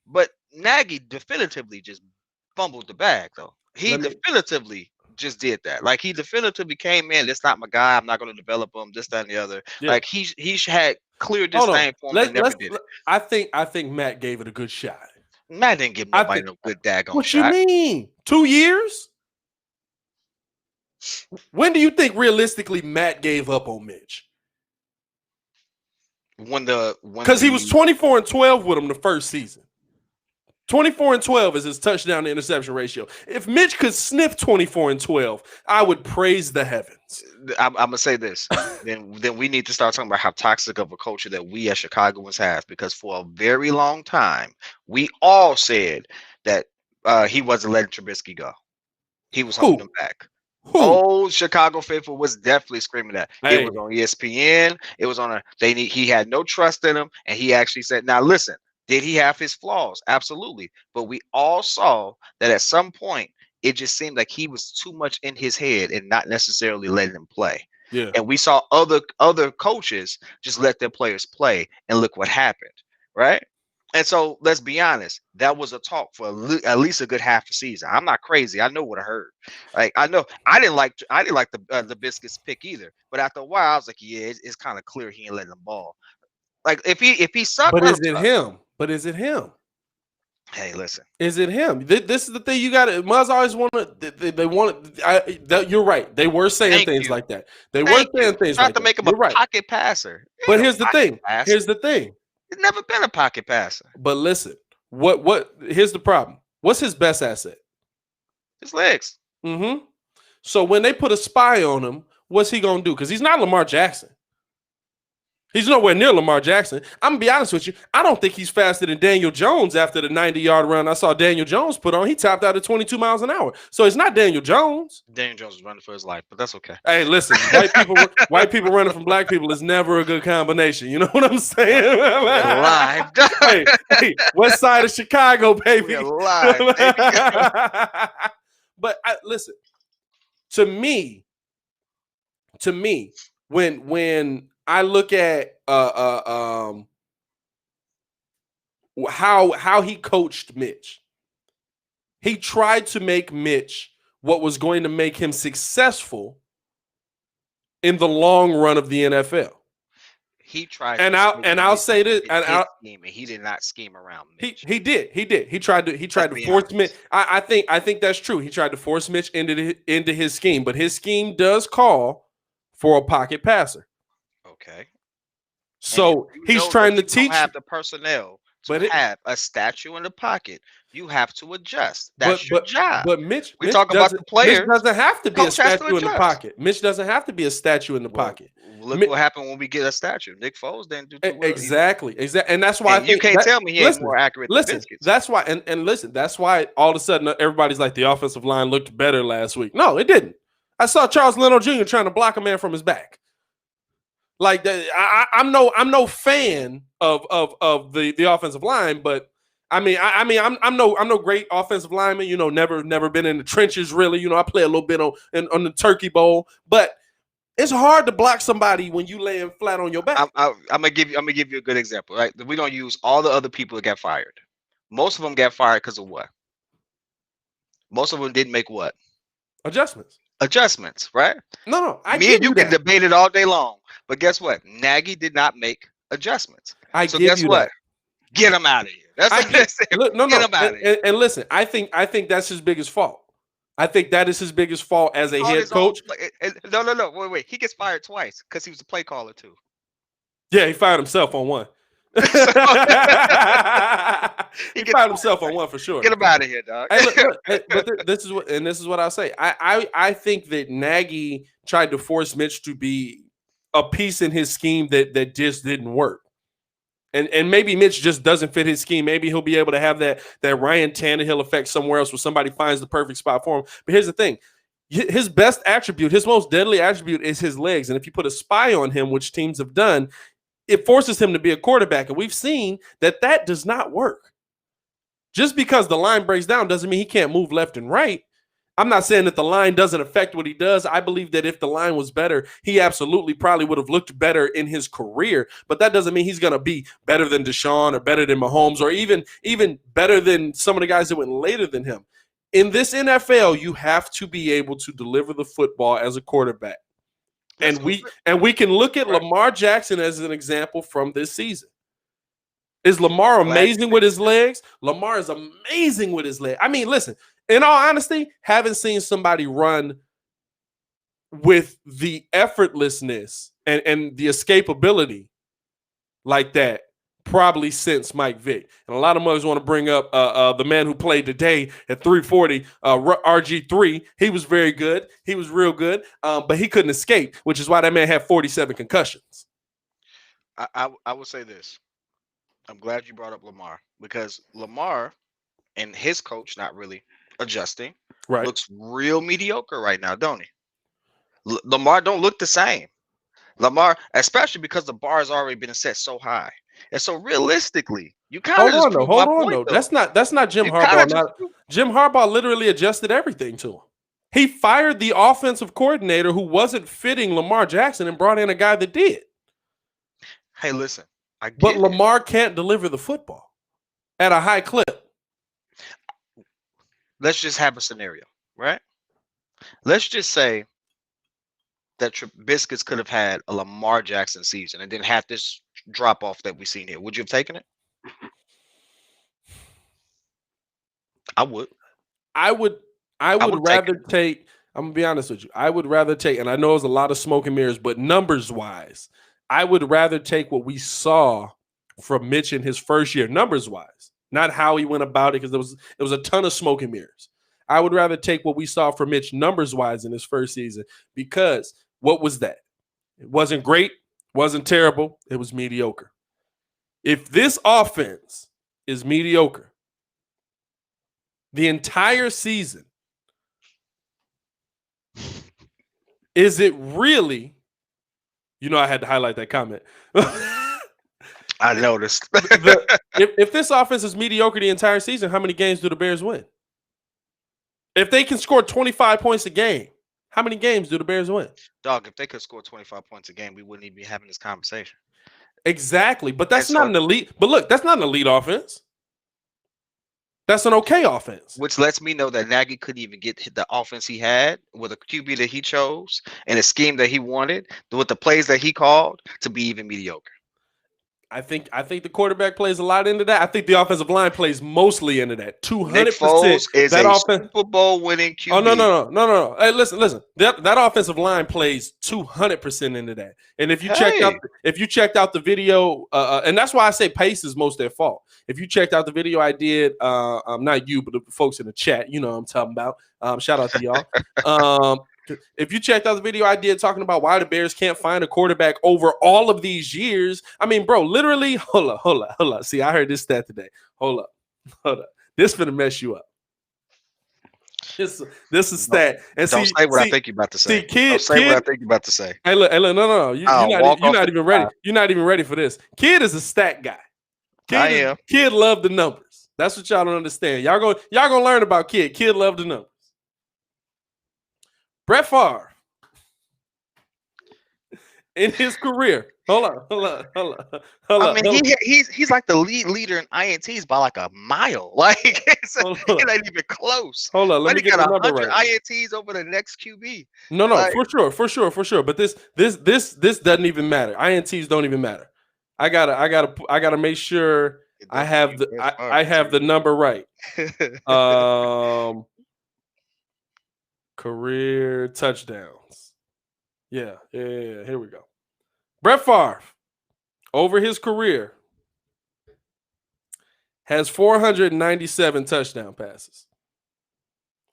But Nagy definitively just fumbled the bag, though. He definitively just did that. Like, he definitively came in. That's not my guy. I'm not going to develop him. This, that, and the other. Yeah. Like, he had clear disdain for him and never did it. I think Matt gave it a good shot. Matt didn't give nobody no good daggone what shot. What you mean? 2 years? When do you think realistically Matt gave up on Mitch? Because he was 24-12 with him the first season. 24-12 is his touchdown to interception ratio. If Mitch could sniff 24-12, I would praise the heavens. I'm gonna say this. then we need to start talking about how toxic of a culture that we as Chicagoans have, because for a very long time we all said that he wasn't letting Trubisky go. He was holding him back. Old Chicago faithful was definitely screaming that. Hey. It was on ESPN. It was on he had no trust in him, and he actually said, "Now listen." Did he have his flaws? Absolutely. But we all saw that at some point, it just seemed like he was too much in his head and not necessarily letting him play. Yeah. And we saw other coaches just let their players play, and look what happened, right? And so let's be honest, that was a talk for at least a good half a season. I'm not crazy. I know what I heard. Like, I know I didn't like the Biscuits pick either. But after a while, I was like, yeah, it's kind of clear he ain't letting them ball. Like, if he sucked, but is it him? But is it him? Hey, listen. Is it him? This is the thing you got to. Muzz always want to. They want. You're right. They were saying things like that. They were saying things like to that. make him You're a right. pocket passer. But here's the thing. Here's the thing. He's never been a pocket passer. But listen, what? Here's the problem. What's his best asset? His legs. Mm-hmm. So when they put a spy on him, what's he gonna do? Because he's not Lamar Jackson. He's nowhere near Lamar Jackson. I'm going to be honest with you. I don't think he's faster than Daniel Jones after the 90-yard run I saw Daniel Jones put on. He topped out at 22 miles an hour. So it's not Daniel Jones. Daniel Jones is running for his life, but that's okay. Hey, listen, white people running from black people is never a good combination. You know what I'm saying? Live. hey, west side of Chicago, baby. We're live, baby. But listen, to me, when I look at how he coached Mitch. He tried to make Mitch what was going to make him successful in the long run of the NFL. He tried, I'll say this, he did not scheme around Mitch. He did. He tried to force Mitch. I think that's true. He tried to force Mitch into his scheme, but his scheme does call for a pocket passer. Okay. So he's trying to teach. Have the personnel to have a statue in the pocket. You have to adjust. That's your job. But Mitch, we talk about the players. Mitch doesn't have to be a statue in the pocket. Mitch doesn't have to be a statue in the pocket. Look what happened when we get a statue. Nick Foles didn't do too well. Exactly. And that's why you can't tell me he ain't more accurate than Biscuits. That's why. And listen, that's why all of a sudden everybody's like the offensive line looked better last week. No, it didn't. I saw Charles Leno Jr. trying to block a man from his back. Like I'm no fan of the offensive line, but I'm no great offensive lineman. You know, never been in the trenches really. You know, I play a little bit on the Turkey Bowl, but it's hard to block somebody when you laying flat on your back. I'm gonna give you a good example. Right, we don't use all the other people that got fired. Most of them got fired because of what? Most of them didn't make what? Adjustments, right? No, me and you can debate it all day long, but guess what? Nagy did not make adjustments. So guess what? Get him out of here. That's what I said. Get him out of here. And listen, I think that's his biggest fault. I think that is his biggest fault as a head coach. No. Wait. He gets fired twice because he was a play caller too. Yeah, he fired himself on one. He fired himself on one for sure. Get him out of here, dog. But this is what I'll say. I think that Nagy tried to force Mitch to be a piece in his scheme that just didn't work. And maybe Mitch just doesn't fit his scheme. Maybe he'll be able to have that Ryan Tannehill effect somewhere else where somebody finds the perfect spot for him. But here's the thing. His best attribute, his most deadly attribute is his legs. And if you put a spy on him, which teams have done, it forces him to be a quarterback. And we've seen that does not work. Just because the line breaks down doesn't mean he can't move left and right. I'm not saying that the line doesn't affect what he does. I believe that if the line was better, he absolutely probably would have looked better in his career. But that doesn't mean he's going to be better than Deshaun or better than Mahomes or even better than some of the guys that went later than him. In this NFL, you have to be able to deliver the football as a quarterback. And we can look at Lamar Jackson as an example from this season. Is Lamar amazing with his legs? Lamar is amazing with his legs. I mean, listen, in all honesty, haven't seen somebody run with the effortlessness and the escapability like that probably since Mike Vick. And a lot of mothers want to bring up the man who played today at 340, RG3. He was very good. He was real good, but he couldn't escape, which is why that man had 47 concussions. I would say this. I'm glad you brought up Lamar because Lamar and his coach not really adjusting looks real mediocre right now, don't he? Lamar don't look the same. Lamar, especially because the bar has already been set so high. And so realistically, you kind of hold on though. That's not Jim Harbaugh. Jim Harbaugh literally adjusted everything to him. He fired the offensive coordinator who wasn't fitting Lamar Jackson and brought in a guy that did. Hey, listen. But Lamar can't deliver the football at a high clip. Let's just have a scenario, right? Let's just say that Trubisky could have had a Lamar Jackson season and then have this drop off that we've seen here. Would you have taken it? I would. I would rather take. I'm gonna be honest with you. I would rather take, and I know it's a lot of smoke and mirrors, but numbers wise, I would rather take what we saw from Mitch in his first year, numbers wise, not how he went about it, because there was a ton of smoke and mirrors. I would rather take what we saw from Mitch numbers wise in his first season, because what was that? It wasn't great, wasn't terrible, it was mediocre. If this offense is mediocre the entire season, is it really? I had to highlight that comment. I noticed. If this offense is mediocre the entire season, how many games do the Bears win? If they can score 25 points a game, how many games do the Bears win? Dog, if they could score 25 points a game, we wouldn't even be having this conversation. Exactly. But that's not an elite. But look, that's not an elite offense. That's an okay offense. Which lets me know that Nagy couldn't even get the offense he had with a QB that he chose and a scheme that he wanted with the plays that he called to be even mediocre. I think the quarterback plays a lot into that. I think the offensive line plays mostly into that. 200%. Nick Foles is that a Super Bowl winning QB. Oh no. Hey, listen. That offensive line plays 200% into that. And if you checked out the video, and that's why I say pace is most their fault. If you checked out the video I did, not you, but the folks in the chat, you know what I'm talking about. Shout out to y'all. If you checked out the video I did talking about why the Bears can't find a quarterback over all of these years, I mean, bro, literally, hold up. See, I heard this stat today. Hold up. This finna mess you up. This is stat. And don't say what I think you're about to say. Don't say what I think you're about to say. Hey, look, no. You're not even ready. You're not even ready for this. Kid is a stat guy. Kid love the numbers. That's what y'all don't understand. Y'all gonna learn about Kid. Kid love the numbers. Brett Favre, in his career, hold on. I mean, he's like the leader in INTs by like a mile. Like it ain't even close. Hold on, let me get the number right. INTs over the next QB. No, like, for sure. But this doesn't even matter. INTs don't even matter. I gotta make sure I have the number right. Career touchdowns. Yeah. Here we go. Brett Favre, over his career, has 497 touchdown passes.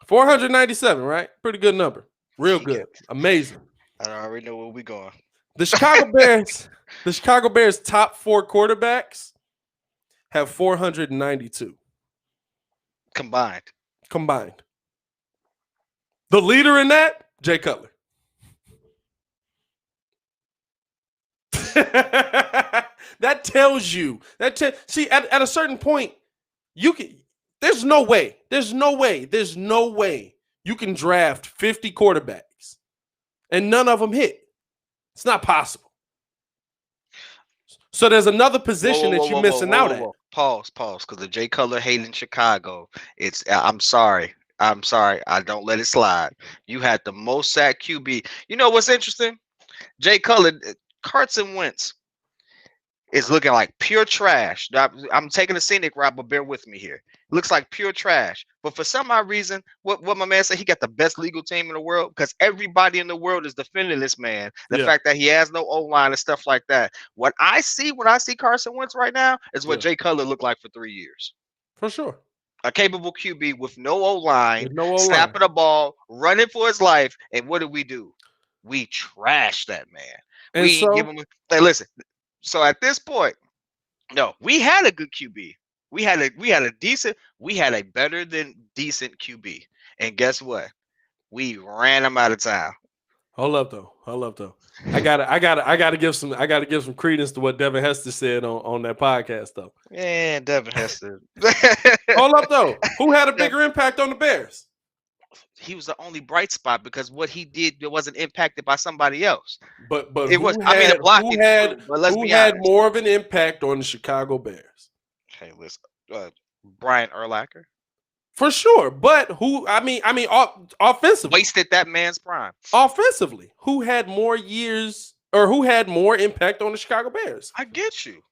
497, right? Pretty good number. Real good. Amazing. I already know where we're going. The Chicago Bears top 4 quarterbacks have 492. Combined. The leader in that, Jay Cutler. That tells you. See, at a certain point, there's no way you can draft 50 quarterbacks and none of them hit. It's not possible. So there's another position that you're missing out at. Pause, because the Jay Cutler hate in Chicago. I'm sorry. I don't let it slide. You had the most sacked QB. You know what's interesting? Jay Cutler, Carson Wentz is looking like pure trash. I'm taking a scenic route, but bear with me here. Looks like pure trash. But for some odd reason, what my man said, he got the best legal team in the world because everybody in the world is defending this man. The fact that he has no O-line and stuff like that. What I see when I see Carson Wentz right now is what Jay Cutler looked like for 3 years. For sure. A capable QB with no O-line, snapping the ball, running for his life. And what do? We trash that man. And give him hey, listen. So at this point, no, we had a good QB. We had a better than decent QB. And guess what? We ran him out of town. Hold up though. I gotta give some credence to what Devin Hester said on that podcast though. Yeah, Devin Hester. Hold up though. Who had a bigger impact on the Bears? He was the only bright spot because what he did wasn't impacted by somebody else. But it was. Who had more of an impact on the Chicago Bears? Hey, listen, Brian Urlacher. For sure, but offensively wasted that man's prime. Offensively, who had more years or who had more impact on the Chicago Bears? I get you.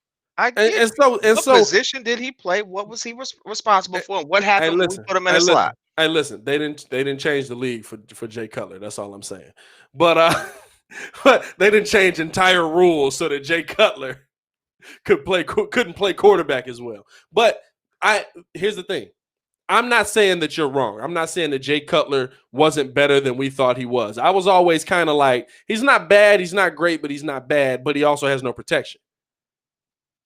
I get what position did he play? What was he responsible for? And what happened when we put him in a slot? Hey, listen, they didn't change the league for Jay Cutler. That's all I'm saying. But but they didn't change entire rules so that Jay Cutler couldn't play quarterback as well. But here's the thing. I'm not saying that you're wrong. I'm not saying that Jay Cutler wasn't better than we thought he was. I was always kind of like, he's not bad, he's not great, but he's not bad, but he also has no protection.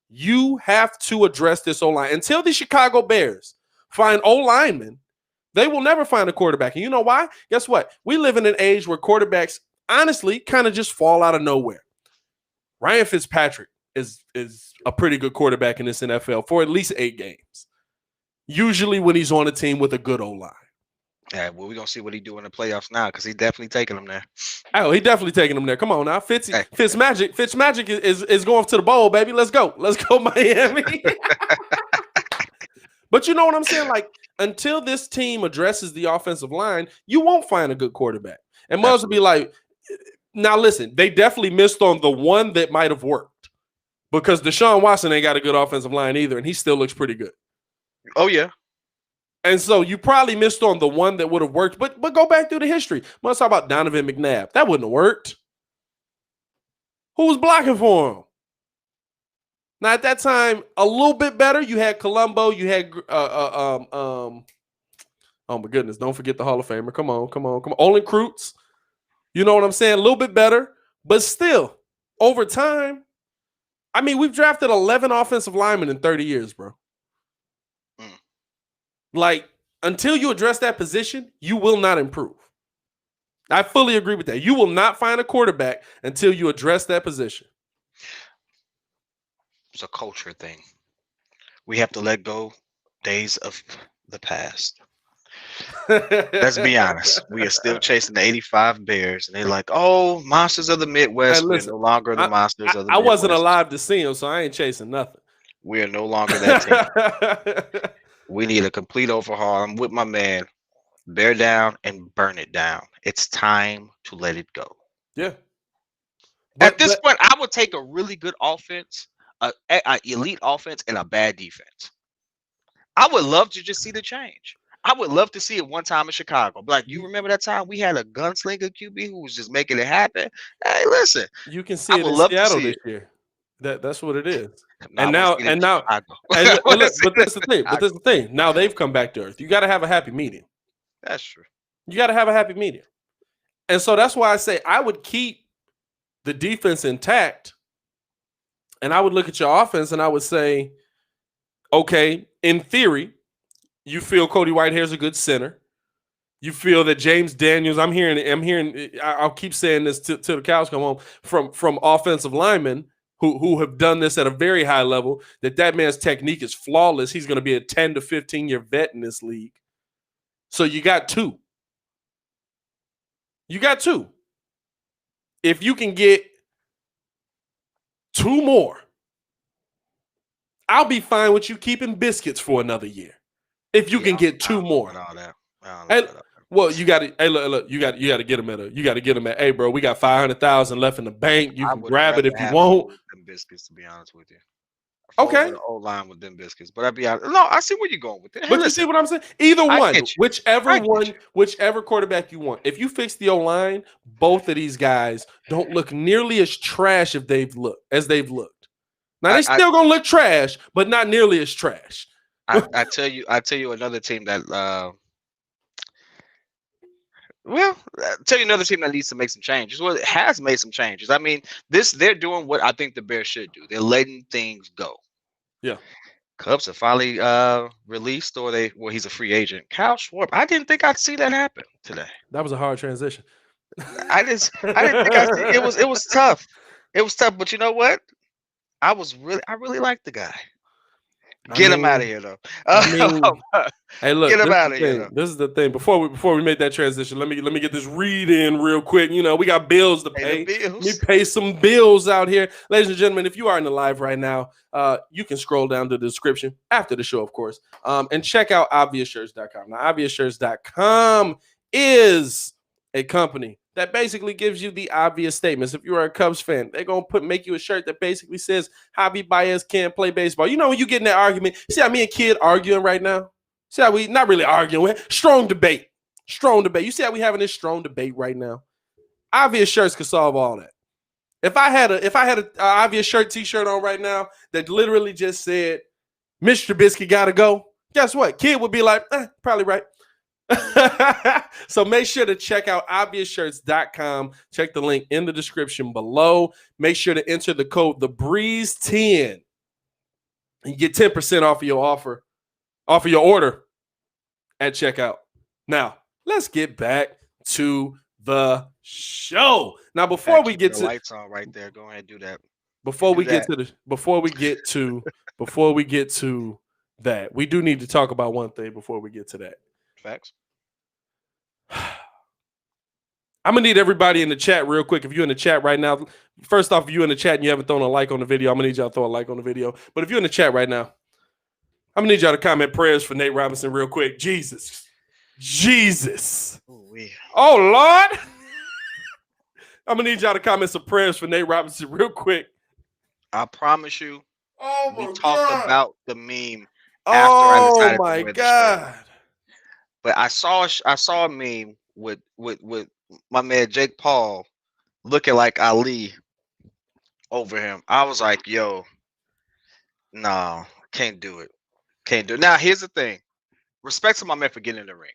You have to address this O-line. Until the Chicago Bears find O-linemen, they will never find a quarterback. And you know why? Guess what? We live in an age where quarterbacks, honestly, kind of just fall out of nowhere. Ryan Fitzpatrick is a pretty good quarterback in this NFL for at least 8 games. Usually when he's on a team with a good O-line. Yeah, well, we're going to see what he do in the playoffs now because he's definitely taking them there. Oh, he definitely taking them there. Come on now. Fitzmagic is going to the bowl, baby. Let's go. Let's go, Miami. But you know what I'm saying? Like, until this team addresses the offensive line, you won't find a good quarterback. And Muzz will be like, now listen, they definitely missed on the one that might have worked because Deshaun Watson ain't got a good offensive line either, and he still looks pretty good. Oh, yeah. And so you probably missed on the one that would have worked, but go back through the history. Let's talk about Donovan McNabb. That wouldn't have worked. Who was blocking for him? Now, at that time, a little bit better. You had Colombo. You had, oh, my goodness. Don't forget the Hall of Famer. Come on. Olin Kreutz. You know what I'm saying? A little bit better. But still, over time, I mean, we've drafted 11 offensive linemen in 30 years, bro. Like, until you address that position, you will not improve. I fully agree with that. You will not find a quarterback until you address that position. It's a culture thing. We have to let go days of the past. Let's be honest. We are still chasing the 85 Bears, and they're like, oh, monsters of the Midwest. Hey, listen, we're no longer the monsters of the Midwest. I wasn't alive to see them, so I ain't chasing nothing. We are no longer that team. We need a complete overhaul. I'm with my man. Bear down and burn it down. It's time to let it go. Yeah. At this point, I would take a really good offense, an elite offense, and a bad defense. I would love to just see the change. I would love to see it one time in Chicago. Like, you remember that time we had a gunslinger QB who was just making it happen? Hey, listen. You can see it in Seattle this year. That's what it is. And now, but that's the thing. Now they've come back to earth. You got to have a happy medium. That's true. You got to have a happy medium. And so that's why I say I would keep the defense intact. And I would look at your offense and I would say, okay, in theory, you feel Cody Whitehair's a good center. You feel that James Daniels, I'm hearing, I'll keep saying this till the cows come home, from offensive linemen who have done this at a very high level, that man's technique is flawless. He's going to be a 10 to 15-year vet in this league. So you got 2. If you can get 2 more, I'll be fine with you keeping Biscuits for another year. If you can get 2 more. Well, you got to. Hey, look, you got to get him at. Hey, bro, we got $500,000 left in the bank. You can grab it if you want. Them Biscuits, to be honest with you. Okay. Old line with them Biscuits, but I'd be honest. No, I see where you're going with it. Hey, but listen, you see what I'm saying? Either one, whichever quarterback you want. If you fix the O-line, both of these guys don't look nearly as trash as they've looked. Now they're still gonna look trash, but not nearly as trash. I tell you another team that. Well, I'll tell you another team that needs to make some changes. Well, it has made some changes. I mean, they're doing what I think the Bears should do. They're letting things go. Yeah. Cubs have finally released, he's a free agent. Kyle Schwarber. I didn't think I'd see that happen today. That was a hard transition. I didn't think I'd see it. It was tough. It was tough, but you know what? I really liked the guy. Get him out of here, though. Hey, look. Get him out of here. This is the thing. Before we make that transition, let me get this read in real quick. You know, we got bills to pay. Let me pay some bills out here, ladies and gentlemen. If you are in the live right now, you can scroll down to the description after the show, of course, and check out obviousshirts.com. Now, obviousshirts.com is a company that basically gives you the obvious statements. If you're a Cubs fan, they're going to make you a shirt that basically says Javi Baez can't play baseball. You know, when you get in that argument, see how me and Kidd arguing right now? See how we not really arguing, strong debate. Strong debate. You see how we having this strong debate right now? Obvious shirts could solve all that. If I had a obvious shirt t-shirt on right now that literally just said Mr. Trubisky gotta go, guess what? Kidd would be like, probably right. So make sure to check out obviousshirts.com. Check the link in the description below. Make sure to enter the code TheBreeze10 and get 10% off of your order at checkout. Now, let's get back to the show. Now, before we get to the lights on right there, go ahead and do that. Before we get to that, we do need to talk about one thing before we get to that. Facts. I'm gonna need everybody in the chat real quick. If you're in the chat right now, first off, if you're in the chat and you haven't thrown a like on the video, I'm gonna need y'all to throw a like on the video. But if you're in the chat right now, I'm gonna need y'all to comment prayers for Nate Robinson real quick. Jesus. Oh Lord. I'm gonna need y'all to comment some prayers for Nate Robinson real quick. I promise you. We talked about the meme after I decided to wear the shirt. But I saw a meme with my man Jake Paul looking like Ali over him. I was like, yo, no, can't do it. Now, here's the thing. Respect to my man for getting in the ring.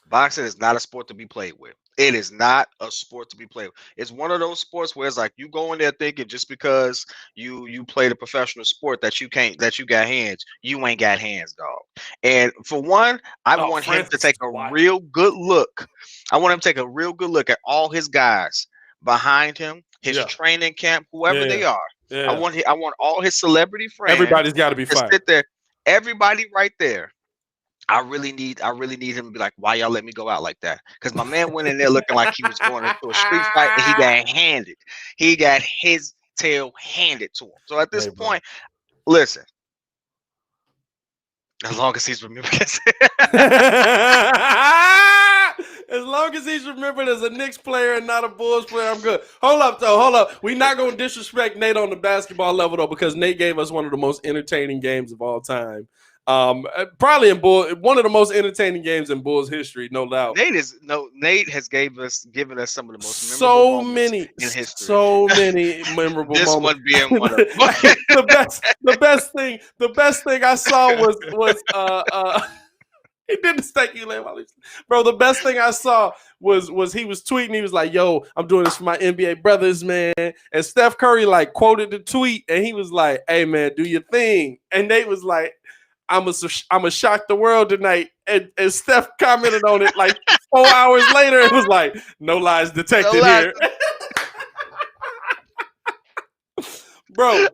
Boxing is not a sport to be played with. It is not a sport to be played with. It's one of those sports where it's like you go in there thinking just because you played a professional sport that you got hands, you ain't got hands, dog. And for one, I want him to take a real good look. I want him to take a real good look at all his guys behind him, his training camp, whoever they are. Yeah. I want all his celebrity friends. Everybody's got to be fired. Sit there. Everybody right there. I really need him to be like, why y'all let me go out like that? Because my man went in there looking like he was going into a street fight and he got handed. He got his tail handed to him. So at this point, listen. As long as he's remembered. As long as he's remembered as a Knicks player and not a Bulls player, I'm good. Hold up. We're not going to disrespect Nate on the basketball level, though, because Nate gave us one of the most entertaining games of all time. Probably one of the most entertaining games in Bulls history, no doubt. Nate has given us some of the most memorable moments in history. So many memorable moments. This one being one of them. the best thing I saw was he didn't stake you, bro. The best thing I saw was he was tweeting. He was like, "Yo, I'm doing this for my NBA brothers, man." And Steph Curry like quoted the tweet, and he was like, "Hey, man, do your thing." And Nate was like, I'm a shock the world tonight. And Steph commented on it like 4 hours later. It was like, no lies detected here. Bro,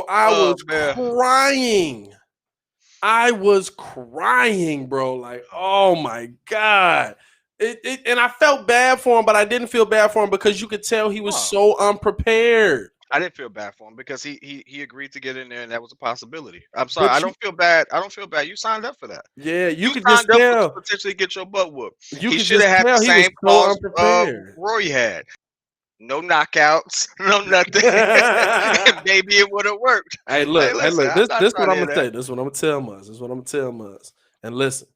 I was crying. I was crying, bro. Like, oh my God. And I felt bad for him, but I didn't feel bad for him because you could tell he was so unprepared. I didn't feel bad for him because he agreed to get in there and that was a possibility. I'm sorry. I don't feel bad. You signed up for that. Yeah, you could just tell. To potentially get your butt whooped. He should have had the same cause Roy had. No knockouts, no nothing. Maybe it would have worked. Hey, look. This is what I'm gonna say. This is what I'm gonna tell Muzz. And listen,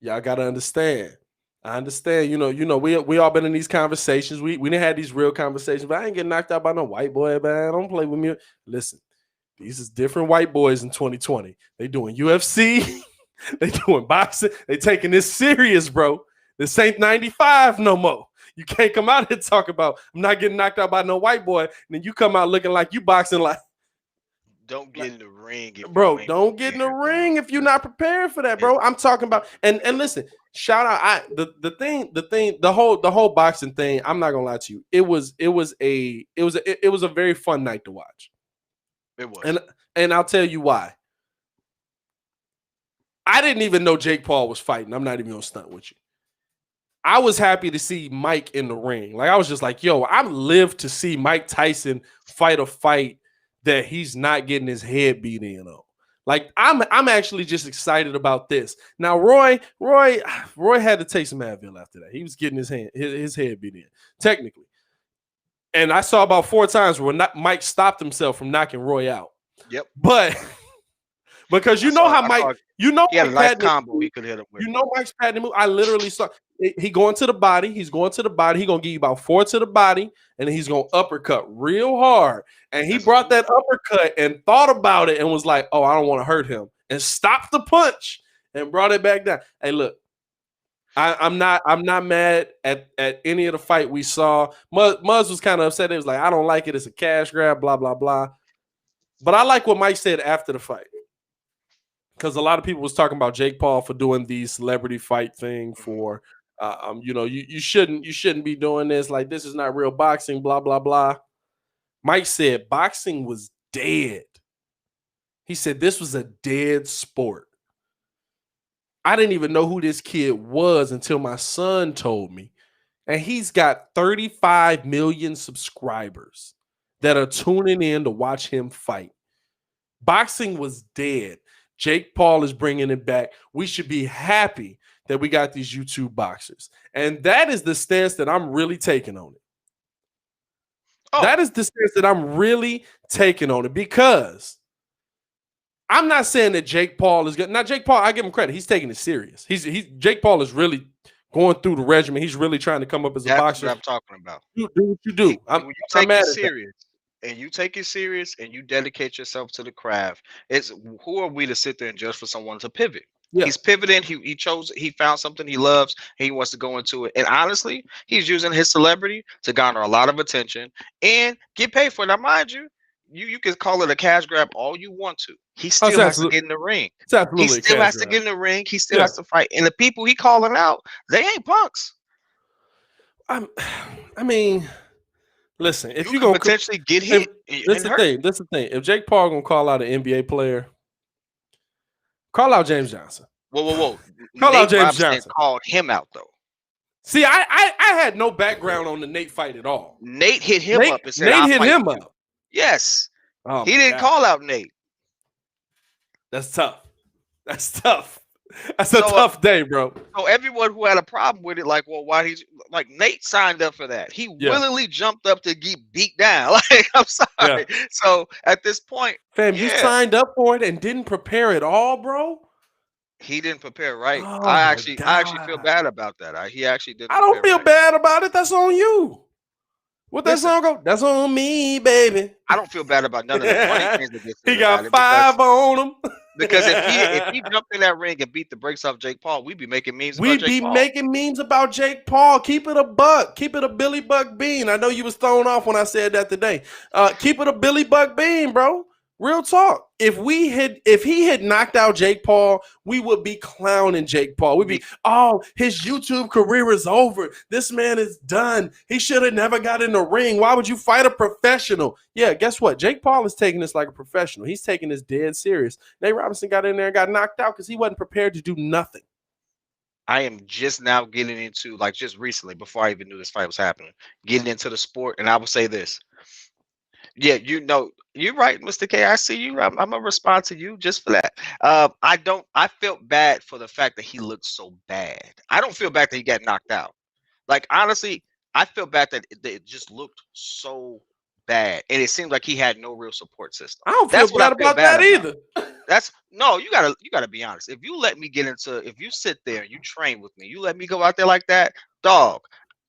y'all gotta understand. I understand, you know, we all been in these conversations. We didn't have these real conversations, but I ain't getting knocked out by no white boy, man. Don't play with me. Listen, these is different white boys in 2020. They doing UFC, they doing boxing, they taking this serious, bro. This ain't 95 no more. You can't come out here and talk about I'm not getting knocked out by no white boy, and then you come out looking like you boxing like. Don't get in the ring, bro. Don't get in the ring if you're not prepared for that, bro. I'm talking about and listen. Shout out! The whole boxing thing. I'm not gonna lie to you. It was a very fun night to watch. It was, and I'll tell you why. I didn't even know Jake Paul was fighting. I'm not even gonna stunt with you. I was happy to see Mike in the ring. Like I was just like, yo, I lived to see Mike Tyson fight a fight that he's not getting his head beat in on. Like I'm actually just excited about this. Now Roy had to take some Advil after that. He was getting his head beat in, technically. And I saw about 4 times where Mike stopped himself from knocking Roy out. Yep. But because you know how Mike, you know, he had a nice combo. He could hit him with. You know Mike's patented move. I literally saw he going to the body. He's going to the body. He's gonna give you about 4 to the body, and then he's gonna uppercut real hard. And he brought that uppercut and thought about it and was like, "Oh, I don't want to hurt him," and stopped the punch and brought it back down. Hey, look, I'm not mad at any of the fight we saw. Muzz was kind of upset. It was like, I don't like it. It's a cash grab. Blah blah blah. But I like what Mike said after the fight. Because a lot of people was talking about Jake Paul for doing the celebrity fight thing for, you know, you shouldn't be doing this. Like, this is not real boxing, blah, blah, blah. Mike said boxing was dead. He said this was a dead sport. I didn't even know who this kid was until my son told me. And he's got 35 million subscribers that are tuning in to watch him fight. Boxing was dead. Jake Paul is bringing it back. We should be happy that we got these YouTube boxers. And that is the stance that I'm really taking on it. Oh. That is the stance that I'm really taking on it, because I'm not saying that Jake Paul is good. Now, Jake Paul, I give him credit. He's taking it serious. Jake Paul is really going through the regimen. He's really trying to come up as a boxer. That's what I'm talking about. You do what you do. When you take it serious. And you take it serious and you dedicate yourself to the craft. It's who are we to sit there and judge for someone to pivot? Yeah. He's pivoting. He found something he loves. And he wants to go into it. And honestly, he's using his celebrity to garner a lot of attention and get paid for it. Now, mind you, you can call it a cash grab all you want to. He still has to get in the ring. He still has to get in the ring. He still has to fight. And the people he calling out, they ain't punks. I mean. Listen, if you gonna potentially get hit, this is the thing. If Jake Paul gonna call out an NBA player, call out James Johnson. Whoa! Call out James Johnson. Called him out though. See, I had no background on the Nate fight at all. Nate hit him up and said, Nate hit him up. Yes, he didn't call out Nate. That's tough. That's tough. That's a tough day, bro. So everyone who had a problem with it, like, well, why he's like Nate signed up for that. He willingly jumped up to get beat down. Like, I'm sorry. Yeah. So at this point, fam, you signed up for it and didn't prepare at all, bro. He didn't prepare, right? Oh, I actually feel bad about that. He actually did. I don't feel bad about it. That's on you. What that song go? That's on me, baby. I don't feel bad about none of the funny things that he got 5 on him. Because if he jumped in that ring and beat the brakes off Jake Paul, we'd be making memes about Jake Paul. We'd be making memes about Jake Paul. Keep it a buck. Keep it a Billy Buck Bean. I know you was thrown off when I said that today. Keep it a Billy Buck Bean, bro. Real talk. If he had knocked out Jake Paul, we would be clowning Jake Paul. We'd be, oh, his YouTube career is over. This man is done. He should have never got in the ring. Why would you fight a professional? Yeah, guess what? Jake Paul is taking this like a professional. He's taking this dead serious. Nate Robinson got in there and got knocked out because he wasn't prepared to do nothing. I am just now getting into, like, just recently, before I even knew this fight was happening, getting into the sport, and I will say this. Yeah, you know, you're right, Mr. K. I see you. I'm gonna respond to you just for that. I felt bad for the fact that he looked so bad. I don't feel bad that he got knocked out. Like, honestly, I feel bad that it just looked so bad, and it seemed like he had no real support system. I don't feel bad about that either. You gotta be honest. If you let me if you sit there and you train with me, you let me go out there like that, dog,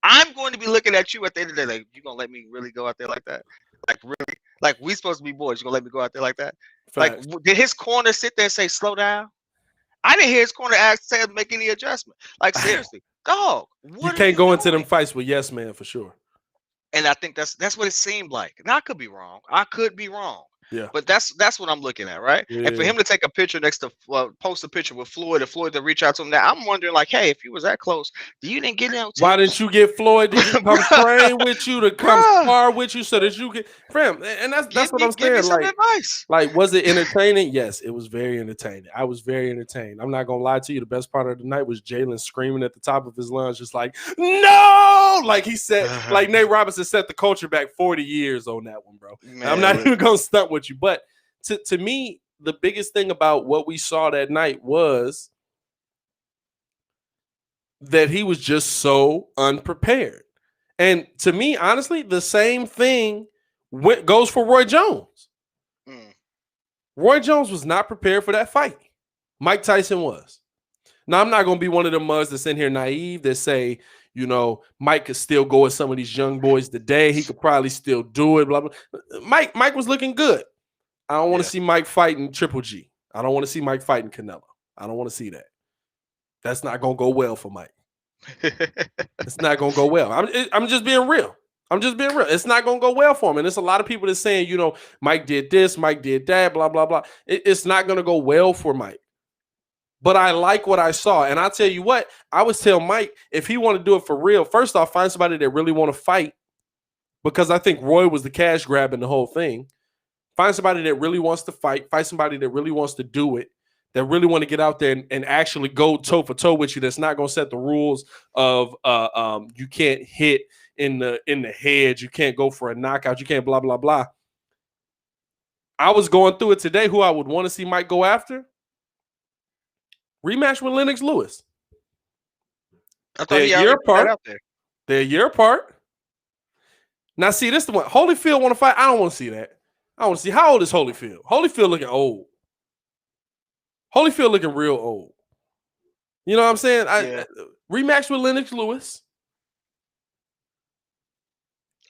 I'm going to be looking at you at the end of the day like, you gonna let me really go out there like that? Like, really? Like, we supposed to be boys. You gonna let me go out there like that? Facts. Like, did his corner sit there and say, slow down? I didn't hear his corner say make any adjustment. Like, seriously, dog. You can't go into them fights with yes man for sure. And I think that's what it seemed like. Now, I could be wrong. Yeah. But that's what I'm looking at, right? Yeah. And for him to take a picture next to post a picture with Floyd, and Floyd to reach out to him, now I'm wondering, like, hey, if he was that close, you didn't get out. Why didn't you get Floyd to come train with you, to come spar with you, so that you can, fam? And that's what I'm saying. Give me some advice. Like, was it entertaining? Yes, it was very entertaining. I was very entertained. I'm not gonna lie to you. The best part of the night was Jalen screaming at the top of his lungs, just like, no, like he said, like Nate Robinson set the culture back 40 years on that one, bro. Man, I'm not even gonna stunt with you, but to me, the biggest thing about what we saw that night was that he was just so unprepared. And to me, honestly, the same thing goes for Roy Jones. Roy Jones was not prepared for that fight. Mike Tyson was. Now, I'm not going to be one of them mugs that's in here naive that say, you know, Mike could still go with some of these young boys today. He could probably still do it. Blah, blah. Mike was looking good. I don't want to see Mike fighting Triple G. I don't want to see Mike fighting Canelo. I don't want to see that. That's not going to go well for Mike. It's not going to go well. I'm just being real. I'm just being real. It's not going to go well for him. And there's a lot of people that's saying, you know, Mike did this, Mike did that, blah, blah, blah. It's not going to go well for Mike. But I like what I saw. And I'll tell you what, I would tell Mike, if he want to do it for real, first off, find somebody that really want to fight, because I think Roy was the cash grab in the whole thing. Find somebody that really wants to fight. Find somebody that really wants to do it, that really want to get out there and actually go toe for toe with you. That's not going to set the rules of you can't hit in the head. You can't go for a knockout. You can't blah, blah, blah. I was going through it today who I would want to see Mike go after. Rematch with Lennox Lewis. I thought he already put that out there. They're a year apart. Now, see, this is the one. Holyfield want to fight? I don't want to see that. I want to see, how old is Holyfield? Holyfield looking old. Holyfield looking real old. You know what I'm saying? Rematch with Lennox Lewis.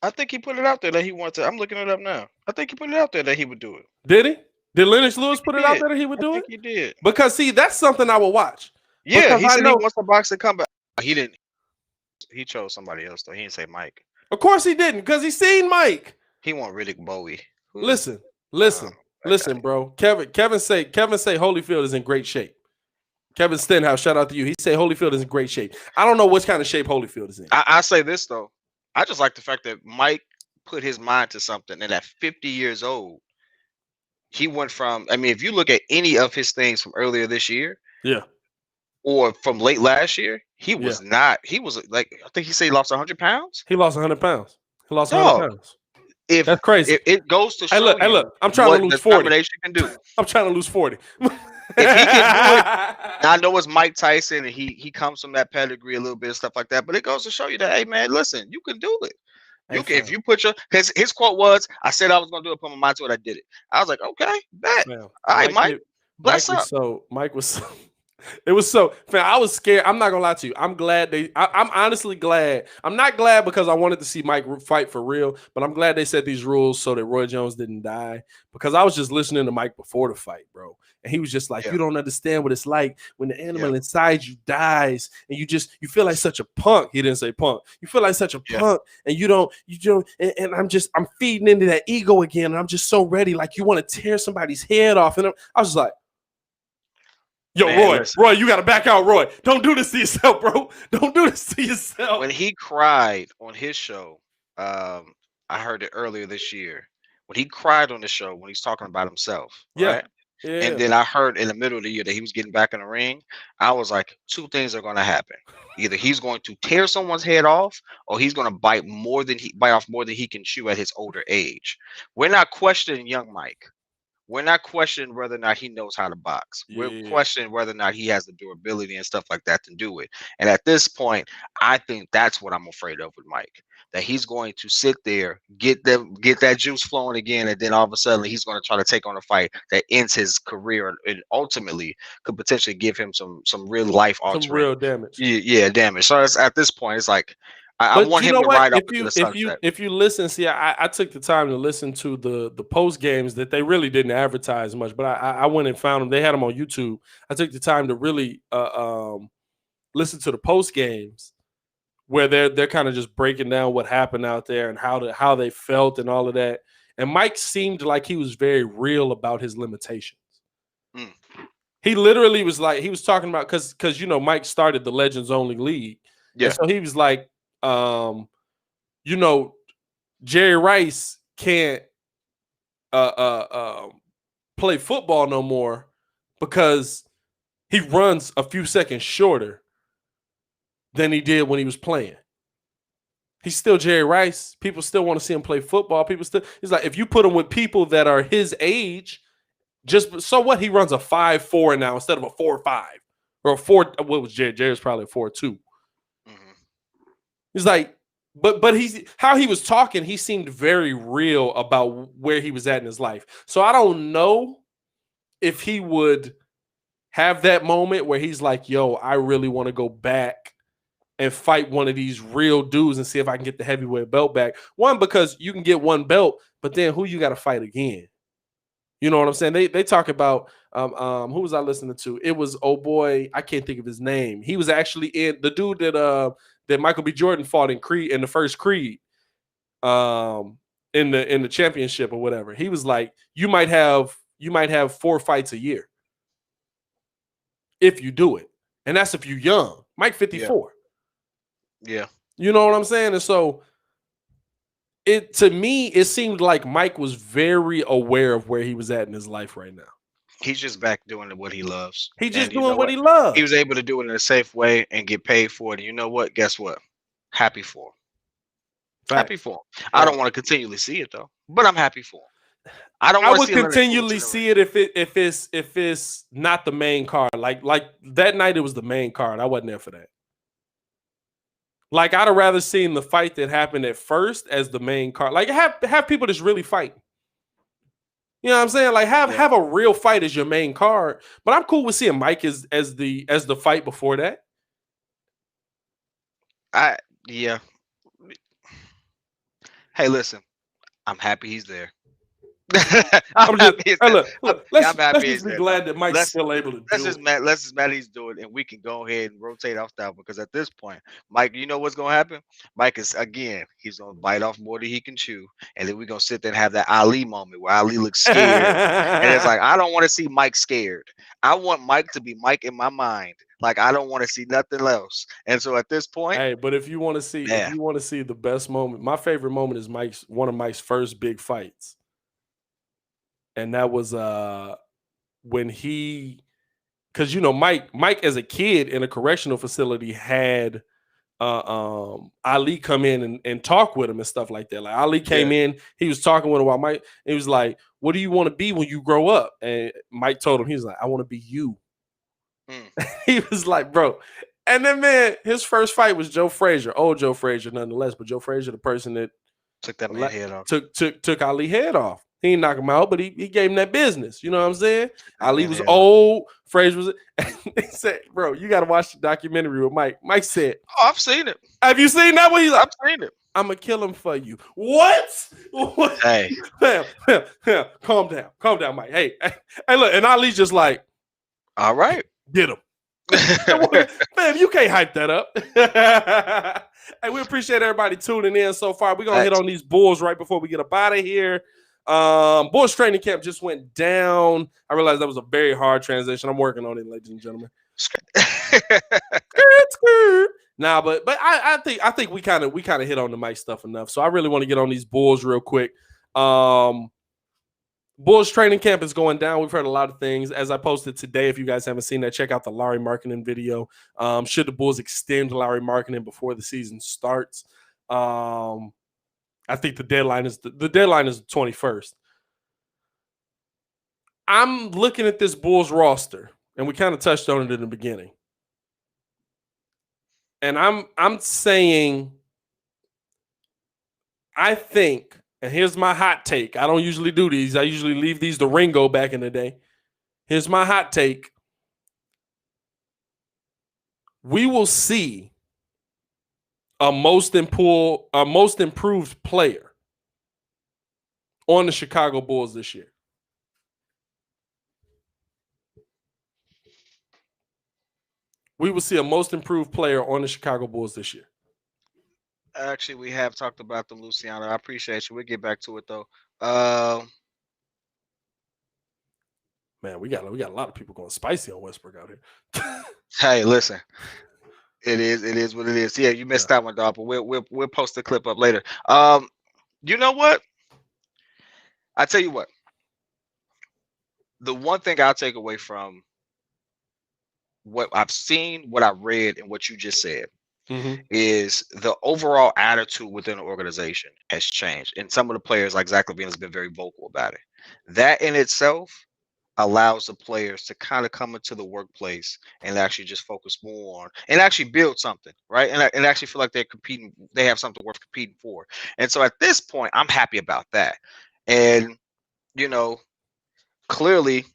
I think he put it out there that he wanted to. I'm looking it up now. I think he put it out there that he would do it. Did he? Did Lennox Lewis put it out there that he would do it? I think he did. Because, see, that's something I would watch. Yeah, he said he wants to box and come back. He didn't. He chose somebody else, though. He didn't say Mike. Of course he didn't, because he seen Mike. He want Riddick Bowie. Listen, bro. Kevin say Holyfield is in great shape. Kevin Stenhouse, shout out to you. He say Holyfield is in great shape. I don't know what kind of shape Holyfield is in. I say this, though. I just like the fact that Mike put his mind to something, and at 50 years old, he went from, I mean, if you look at any of his things from earlier this year, or from late last year, he was not, he was like, I think he said he lost 100 pounds. He lost 100 pounds. He lost 100 pounds. That's crazy. It goes to show hey, look, I'm trying to lose 40. Can do. I'm trying to lose 40. If he can do it, I know it's Mike Tyson, and he comes from that pedigree a little bit, stuff like that. But it goes to show you that, hey man, listen, you can do it. You can, if you put your his quote was, I said I was gonna do it, put my mind to it, I did it. I was like, okay, bet. All right, Mike. Bless up. Mike was so it was so, man, I was scared. I'm not gonna lie to you. I'm glad I'm honestly glad. I'm not glad because I wanted to see Mike fight for real, but I'm glad they set these rules so that Roy Jones didn't die, because I was just listening to Mike before the fight, bro. And he was just like, you don't understand what it's like when the animal inside you dies and you feel like such a punk. He didn't say punk. You feel like such a punk, and you don't, and I'm feeding into that ego again. And I'm just so ready. Like, you want to tear somebody's head off. And I was just like, yo, man, Roy, you got to back out, Roy. Don't do this to yourself, bro. Don't do this to yourself. When he cried on his show, I heard it earlier this year. When he cried on the show, when he's talking about himself, right? Yeah. And then I heard in the middle of the year that he was getting back in the ring. I was like, two things are going to happen. Either he's going to tear someone's head off, or he's going to bite off more than he can chew at his older age. We're not questioning young Mike. We're not questioning whether or not he knows how to box. We're questioning whether or not he has the durability and stuff like that to do it. And at this point, I think that's what I'm afraid of with Mike. That he's going to sit there, get that juice flowing again, and then all of a sudden he's going to try to take on a fight that ends his career and ultimately could potentially give him some real life altering, some real damage. Yeah, damage. So at this point, it's like I want him to ride up to the sunset. If you listen, see, I took the time to listen to the post games that they really didn't advertise much, but I went and found them. They had them on YouTube. I took the time to really listen to the post games, where they're kind of just breaking down what happened out there and how they felt and all of that. And Mike seemed like he was very real about his limitations. He literally was like, he was talking about, because Mike started the Legends Only League. Yeah. And so he was like, Jerry Rice can't play football no more because he runs a few seconds shorter than he did when he was playing. He's still Jerry Rice. People still want to see him play football. He's like, if you put him with people that are his age Just so what? He runs a 5.4 now instead of a 4.5 or a 4. What was Jared? Jared's probably a 4.2. Mm-hmm. He's like, but he's how he was talking. He seemed very real about where he was at in his life. So I don't know if he would have that moment where he's like, "Yo, I really want to go back and fight one of these real dudes and see if I can get the heavyweight belt back." One, because you can get one belt, but then who you got to fight again? You know what I'm saying? They talk about who was I listening to? It was boy, I can't think of his name. He was actually in the dude that Michael B. Jordan fought in Creed in the first Creed, in the championship or whatever. He was like, you might have 4 fights a year if you do it, and that's if you're young. Mike 54. Yeah. You know what I'm saying? And so to me, it seemed like Mike was very aware of where he was at in his life right now. He's just back doing what he loves. He's just doing what he loves. He was able to do it in a safe way and get paid for it. And you know what? Guess what? Happy for him. Happy for him. I don't want to continually see it though, but I'm happy for him. I would continually see it if it's not the main card. Like that night, it was the main card. I wasn't there for that. Like I'd have rather seen the fight that happened at first as the main card. Like have people that's really fighting. You know what I'm saying? Like have a real fight as your main card. But I'm cool with seeing Mike as the fight before that. Yeah. Hey, listen, I'm happy he's there. Let's just be glad that Mike's still able to do it. Let's just mad he's doing it, and we can go ahead and rotate off that because at this point, Mike, you know what's gonna happen? Mike is he's gonna bite off more than he can chew, and then we're gonna sit there and have that Ali moment where Ali looks scared, and it's like I don't want to see Mike scared. I want Mike to be Mike in my mind. Like I don't want to see nothing else. And so at this point, hey, but if you want to see the best moment, my favorite moment is one of Mike's first big fights. And that was when because Mike as a kid in a correctional facility had Ali come in and talk with him and stuff like that. Like Ali came in, he was talking with him while Mike. He was like, "What do you want to be when you grow up?" And Mike told him, he was like, "I want to be you." He was like, "Bro." And then man, his first fight was Joe Frazier, old Joe Frazier, nonetheless. But Joe Frazier, the person that took that man's head off, took Ali head off. He didn't knock him out, but he gave him that business. You know what I'm saying? Ali was old. Frazier was. He said, "Bro, you got to watch the documentary with Mike." Mike said, "Oh, I've seen it. Have you seen that one?" He's like, "I've seen it. I'm gonna kill him for you." What? Hey, calm down, Mike. Hey, look, and Ali's just like, all right, get him. Man, you can't hype that up. Hey, we appreciate everybody tuning in so far. We're gonna hit on these Bulls right before we get up out of here. Bulls training camp just went down. I realized that was a very hard transition. I'm working on it, ladies and gentlemen. Nah, but I think we kind of hit on the mic stuff enough. So I really want to get on these Bulls real quick. Bulls training camp is going down. We've heard a lot of things. As I posted today, if you guys haven't seen that, check out the Larry Markkinen video. Should the Bulls extend Larry Markkinen before the season starts? I think the deadline is the 21st. I'm looking at this Bulls roster, and we kind of touched on it in the beginning. And I'm saying, I think, and here's my hot take. I don't usually do these. I usually leave these to Ringo back in the day. Here's my hot take. We will see a most improved player on the Chicago Bulls this year. We will see a most improved player on the Chicago Bulls this year. Actually, we have talked about them, Luciano. I appreciate you. We'll get back to it though. Man, we got a lot of people going spicy on Westbrook out here. Hey, listen. It is what it is. Yeah, you missed that one, dog. But we'll post the clip up later. You know what? I tell you what. The one thing I'll take away from what I've seen, what I read, and what you just said is the overall attitude within the organization has changed. And some of the players, like Zach LaVine, has been very vocal about it. That in itself, allows the players to kind of come into the workplace and actually just focus more on and actually build something, right? And actually feel like they're competing, they have something worth competing for. And so at this point, I'm happy about that. And clearly,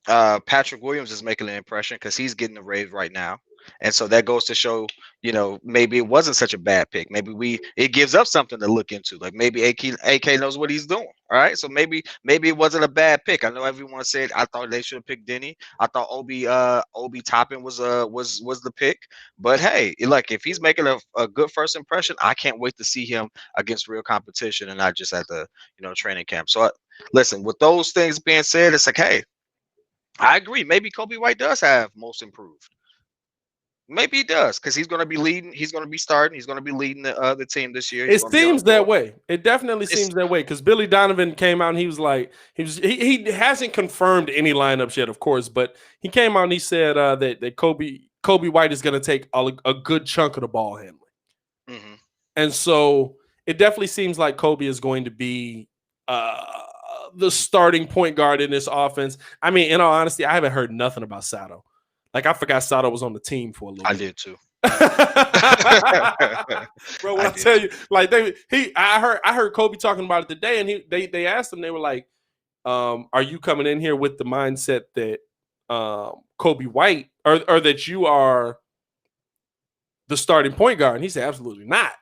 Patrick Williams is making an impression because he's getting the raise right now. And so that goes to show, maybe it wasn't such a bad pick. Maybe it gives up something to look into. Like maybe AK knows what he's doing. All right. So maybe it wasn't a bad pick. I know everyone said I thought they should have picked Denny. I thought Obi Toppin was the pick. But hey, like if he's making a good first impression, I can't wait to see him against real competition and not just at the training camp. So listen, with those things being said, it's like, hey, I agree. Maybe Kobe White does have most improved. Maybe he does because he's going to be leading. He's going to be starting. He's going to be leading the team this year. It seems that way. It definitely seems that way because Billy Donovan came out and he was like, he hasn't confirmed any lineups yet, of course, but he came out and he said that Kobe White is going to take a good chunk of the ball handling, and so it definitely seems like Kobe is going to be the starting point guard in this offense. I mean, in all honesty, I haven't heard nothing about Sato. Like I forgot Sato was on the team for a little bit. I did too. Bro, when I tell you, like I heard Kobe talking about it today, and they asked him, they were like, are you coming in here with the mindset that Kobe White or that you are the starting point guard? And he said, absolutely not.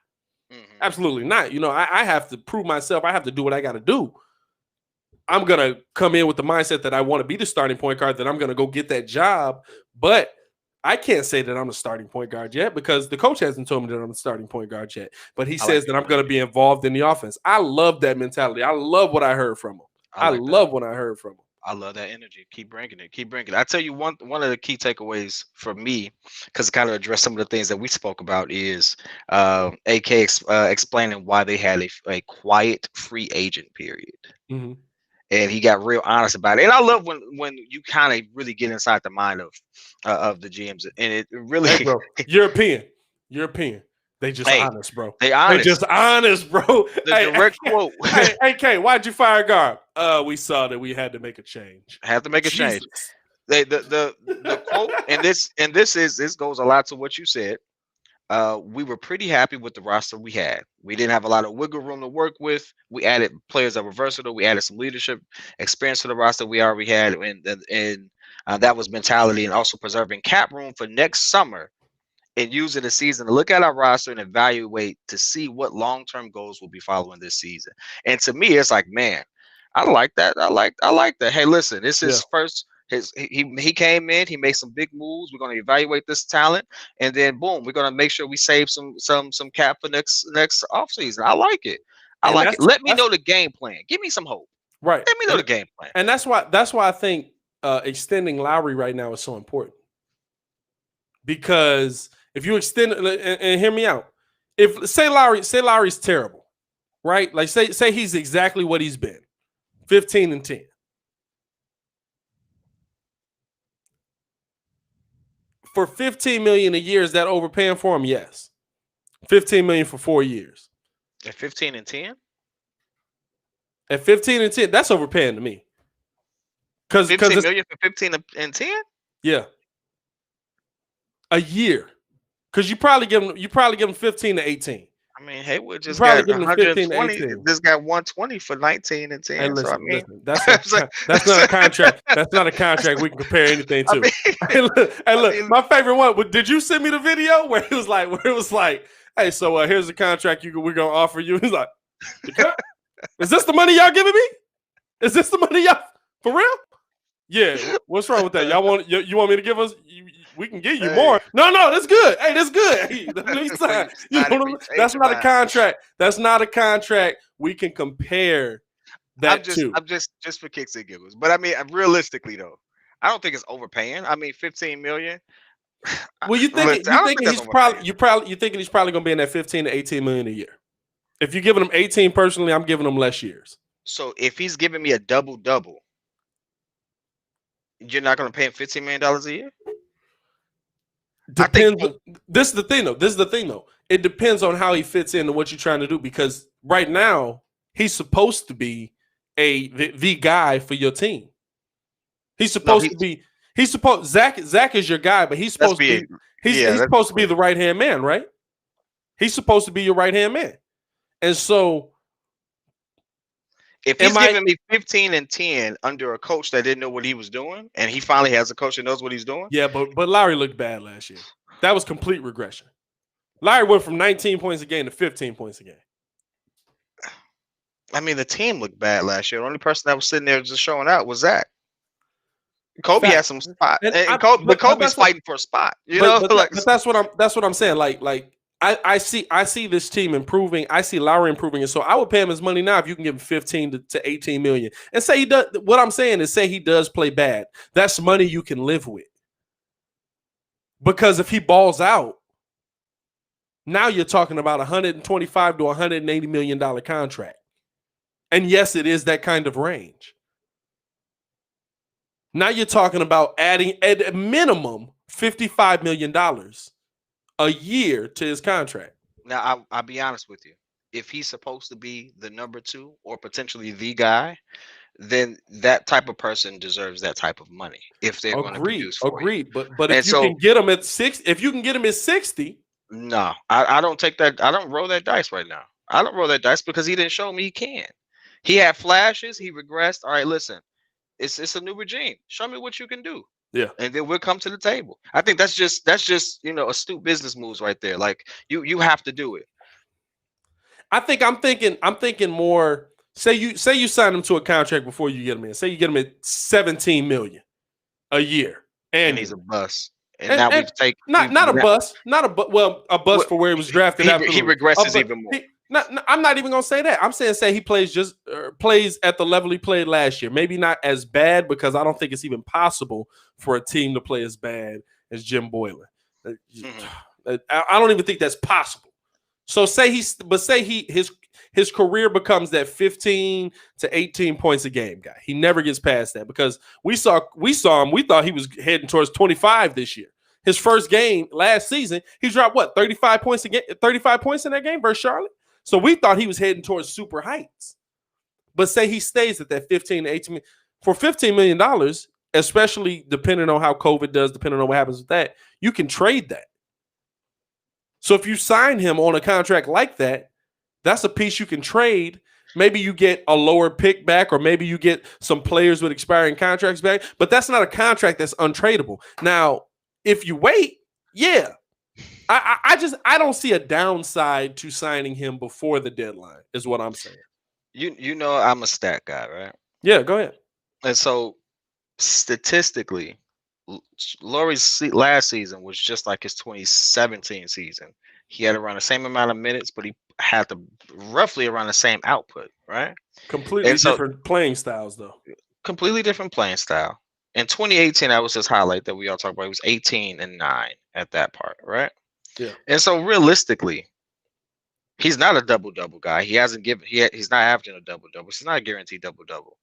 Absolutely not. I have to prove myself. I have to do what I got to do. I'm going to come in with the mindset that I want to be the starting point guard, that I'm going to go get that job. But I can't say that I'm the starting point guard yet because the coach hasn't told me that I'm the starting point guard yet. But he says that I'm going to be involved in the offense. I love that mentality. I love what I heard from him. I love what I heard from him. I love that energy. Keep bringing it. Keep bringing it. I tell you one of the key takeaways for me, because it kind of addressed some of the things that we spoke about, is AK explaining why they had a quiet free agent period. And he got real honest about it. And I love when you kind of really get inside the mind of the GMs. And it really, hey, bro, European. They just honest, bro. They just honest, bro. The direct quote. Hey, AK, why'd you fire guard? We saw that we had to make a change. Change. The quote, and this goes a lot to what you said. We were pretty happy with the roster we had. We didn't have a lot of wiggle room to work with. We added players that were versatile. We added some leadership experience to the roster we already had, and that was mentality, and also preserving cap room for next summer and using the season to look at our roster and evaluate to see what long-term goals will be following this season. And to me, it's like, man, I like that. I like that. Hey, listen, this is first. He came in, he made some big moves. We're going to evaluate this talent, and then boom, we're going to make sure we save some cap for next offseason. I like it. I like it. Let me know the game plan. Give me some hope. Right. Let me know the game plan. And that's why I think extending Lowry right now is so important. Because if you extend and hear me out, if say Lowry's terrible, right? Like say he's exactly what he's been, 15 and 10. For $15 million a year, is that overpaying for him? Yes. $15 million for 4 years. At 15 and 10? At 15 and 10, that's overpaying to me. Because $15 million for 15 and 10? Yeah. A year. Because you probably give him 15 to 18. I mean, Haywood just got 120. Just got 120 for 19 and 10. Hey, listen, so I mean, that's not a contract. That's not a contract we can compare anything to. I mean, look, my favorite one. Did you send me the video where it was like, hey, so here's the contract we're gonna offer you? He's like, is this the money y'all giving me? Is this the money y'all for real? Yeah. What's wrong with that? Y'all want you want me to give us? We can give you more. No, that's good. Hey, that's good. Hey, that's not a contract. That's not a contract. We can compare that too. I'm just for kicks and giggles. But I mean, realistically though, I don't think it's overpaying. I mean, 15 million. Well, you think he's probably going to be in that 15 to 18 million a year. If you're giving him 18 personally, I'm giving him less years. So if he's giving me a double, you're not going to pay him $15 million a year? Depends. This is the thing though. It depends on how he fits into what you're trying to do, because right now he's supposed to be the guy for your team. He's supposed to be. He's supposed. Zach is your guy, but he's supposed to be. He's supposed to be the right hand man, right? He's supposed to be your right hand man, and so. If he's giving me 15 and 10 under a coach that didn't know what he was doing, and he finally has a coach that knows what he's doing. Yeah, but Lowry looked bad last year. That was complete regression. Lowry went from 19 points a game to 15 points a game. I mean, the team looked bad last year. The only person that was sitting there just showing out was Zach. Kobe had some spot, but Kobe's fighting for a spot. But that's what I'm saying. Like I see this team improving. I see Lowry improving, and so I would pay him his money now if you can give him 15 to 18 million, and say he does. What I'm saying is, say he does play bad. That's money you can live with, because if he balls out, now you're talking about 125 to 180 million dollar contract, and yes, it is that kind of range. Now you're talking about adding at a minimum $55 million a year to his contract. Now, I'll be honest with you. If he's supposed to be the number 2 or potentially the guy, then that type of person deserves that type of money. If they're going to produce for you. But if you can get him at 6, if you can get him at 60, no, I don't take that. I don't roll that dice right now. I don't roll that dice because he didn't show me he can. He had flashes. He regressed. All right, listen. It's a new regime. Show me what you can do. Yeah. And then we'll come to the table. I think that's just astute business moves right there. Like you have to do it. I'm thinking more. Say you sign him to a contract before you get him in. Say you get him at 17 million a year, and he's a bust. And now we've taken not a bust for where he was drafted. He regresses even more. I'm not even gonna say that. I'm saying he plays plays at the level he played last year. Maybe not as bad, because I don't think it's even possible for a team to play as bad as Jim Boylan. I don't even think that's possible. So his career becomes that 15 to 18 points a game guy. He never gets past that, because we saw him. We thought he was heading towards 25 this year. His first game last season, he dropped 35 points in that game versus Charlotte. So we thought he was heading towards super heights. But say he stays at that 15 to 18 for $15 million, especially depending on how COVID does, depending on what happens with that, you can trade that. So if you sign him on a contract like that, that's a piece you can trade. Maybe you get a lower pick back, or maybe you get some players with expiring contracts back, but that's not a contract that's untradeable. Now, if you wait, yeah. I don't see a downside to signing him before the deadline, is what I'm saying. You know I'm a stat guy, right? Yeah, go ahead. And so statistically, Lowry's last season was just like his 2017 season. He had around the same amount of minutes, but he had roughly around the same output, right? Completely different playing styles, though. Completely different playing style. In 2018, that was his highlight that we all talk about. He was 18 and 9 at that part, right? Yeah. And so realistically, he's not a double-double guy. He's not averaging a double-double. It's not a guaranteed double-double.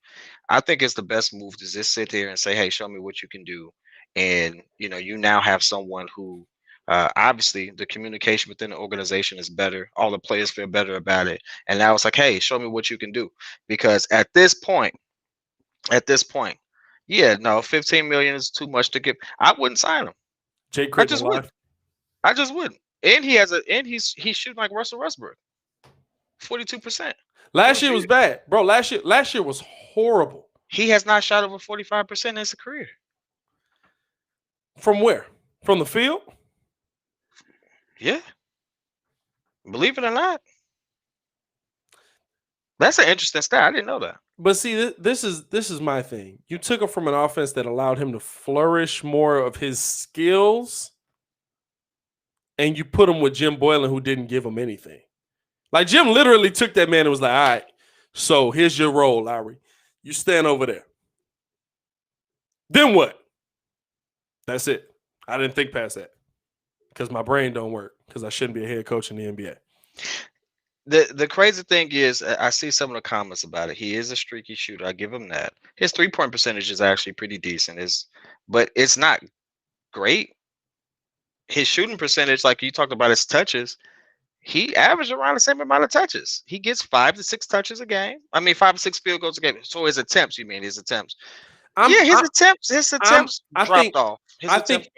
I think it's the best move to just sit here and say, hey, show me what you can do. And, you now have someone who obviously the communication within the organization is better. All the players feel better about it. And now it's like, hey, show me what you can do. Because at this point, yeah, no, 15 million is too much to give. I wouldn't sign him. I just wouldn't. And he's shooting like Russell Westbrook. 42%. Last year was bad, bro. Last year was horrible. He has not shot over 45% in his career. From where? From the field? Yeah. Believe it or not. That's an interesting stat. I didn't know that. But see, this is my thing. You took him from an offense that allowed him to flourish more of his skills, and you put him with Jim Boylan, who didn't give him anything. Like, Jim literally took that man and was like, all right, so here's your role, Lowry. You stand over there. Then what? That's it. I didn't think past that because my brain don't work, because I shouldn't be a head coach in the NBA. The crazy thing is, I see some of the comments about it. He is a streaky shooter. I give him that. His 3-point percentage is actually pretty decent. But it's not great. His shooting percentage, like you talked about his touches, he averaged around the same amount of touches. He gets 5 to 6 touches a game. I mean, 5 to 6 field goals a game. So his attempts, you mean his attempts. His attempts dropped off. And But I think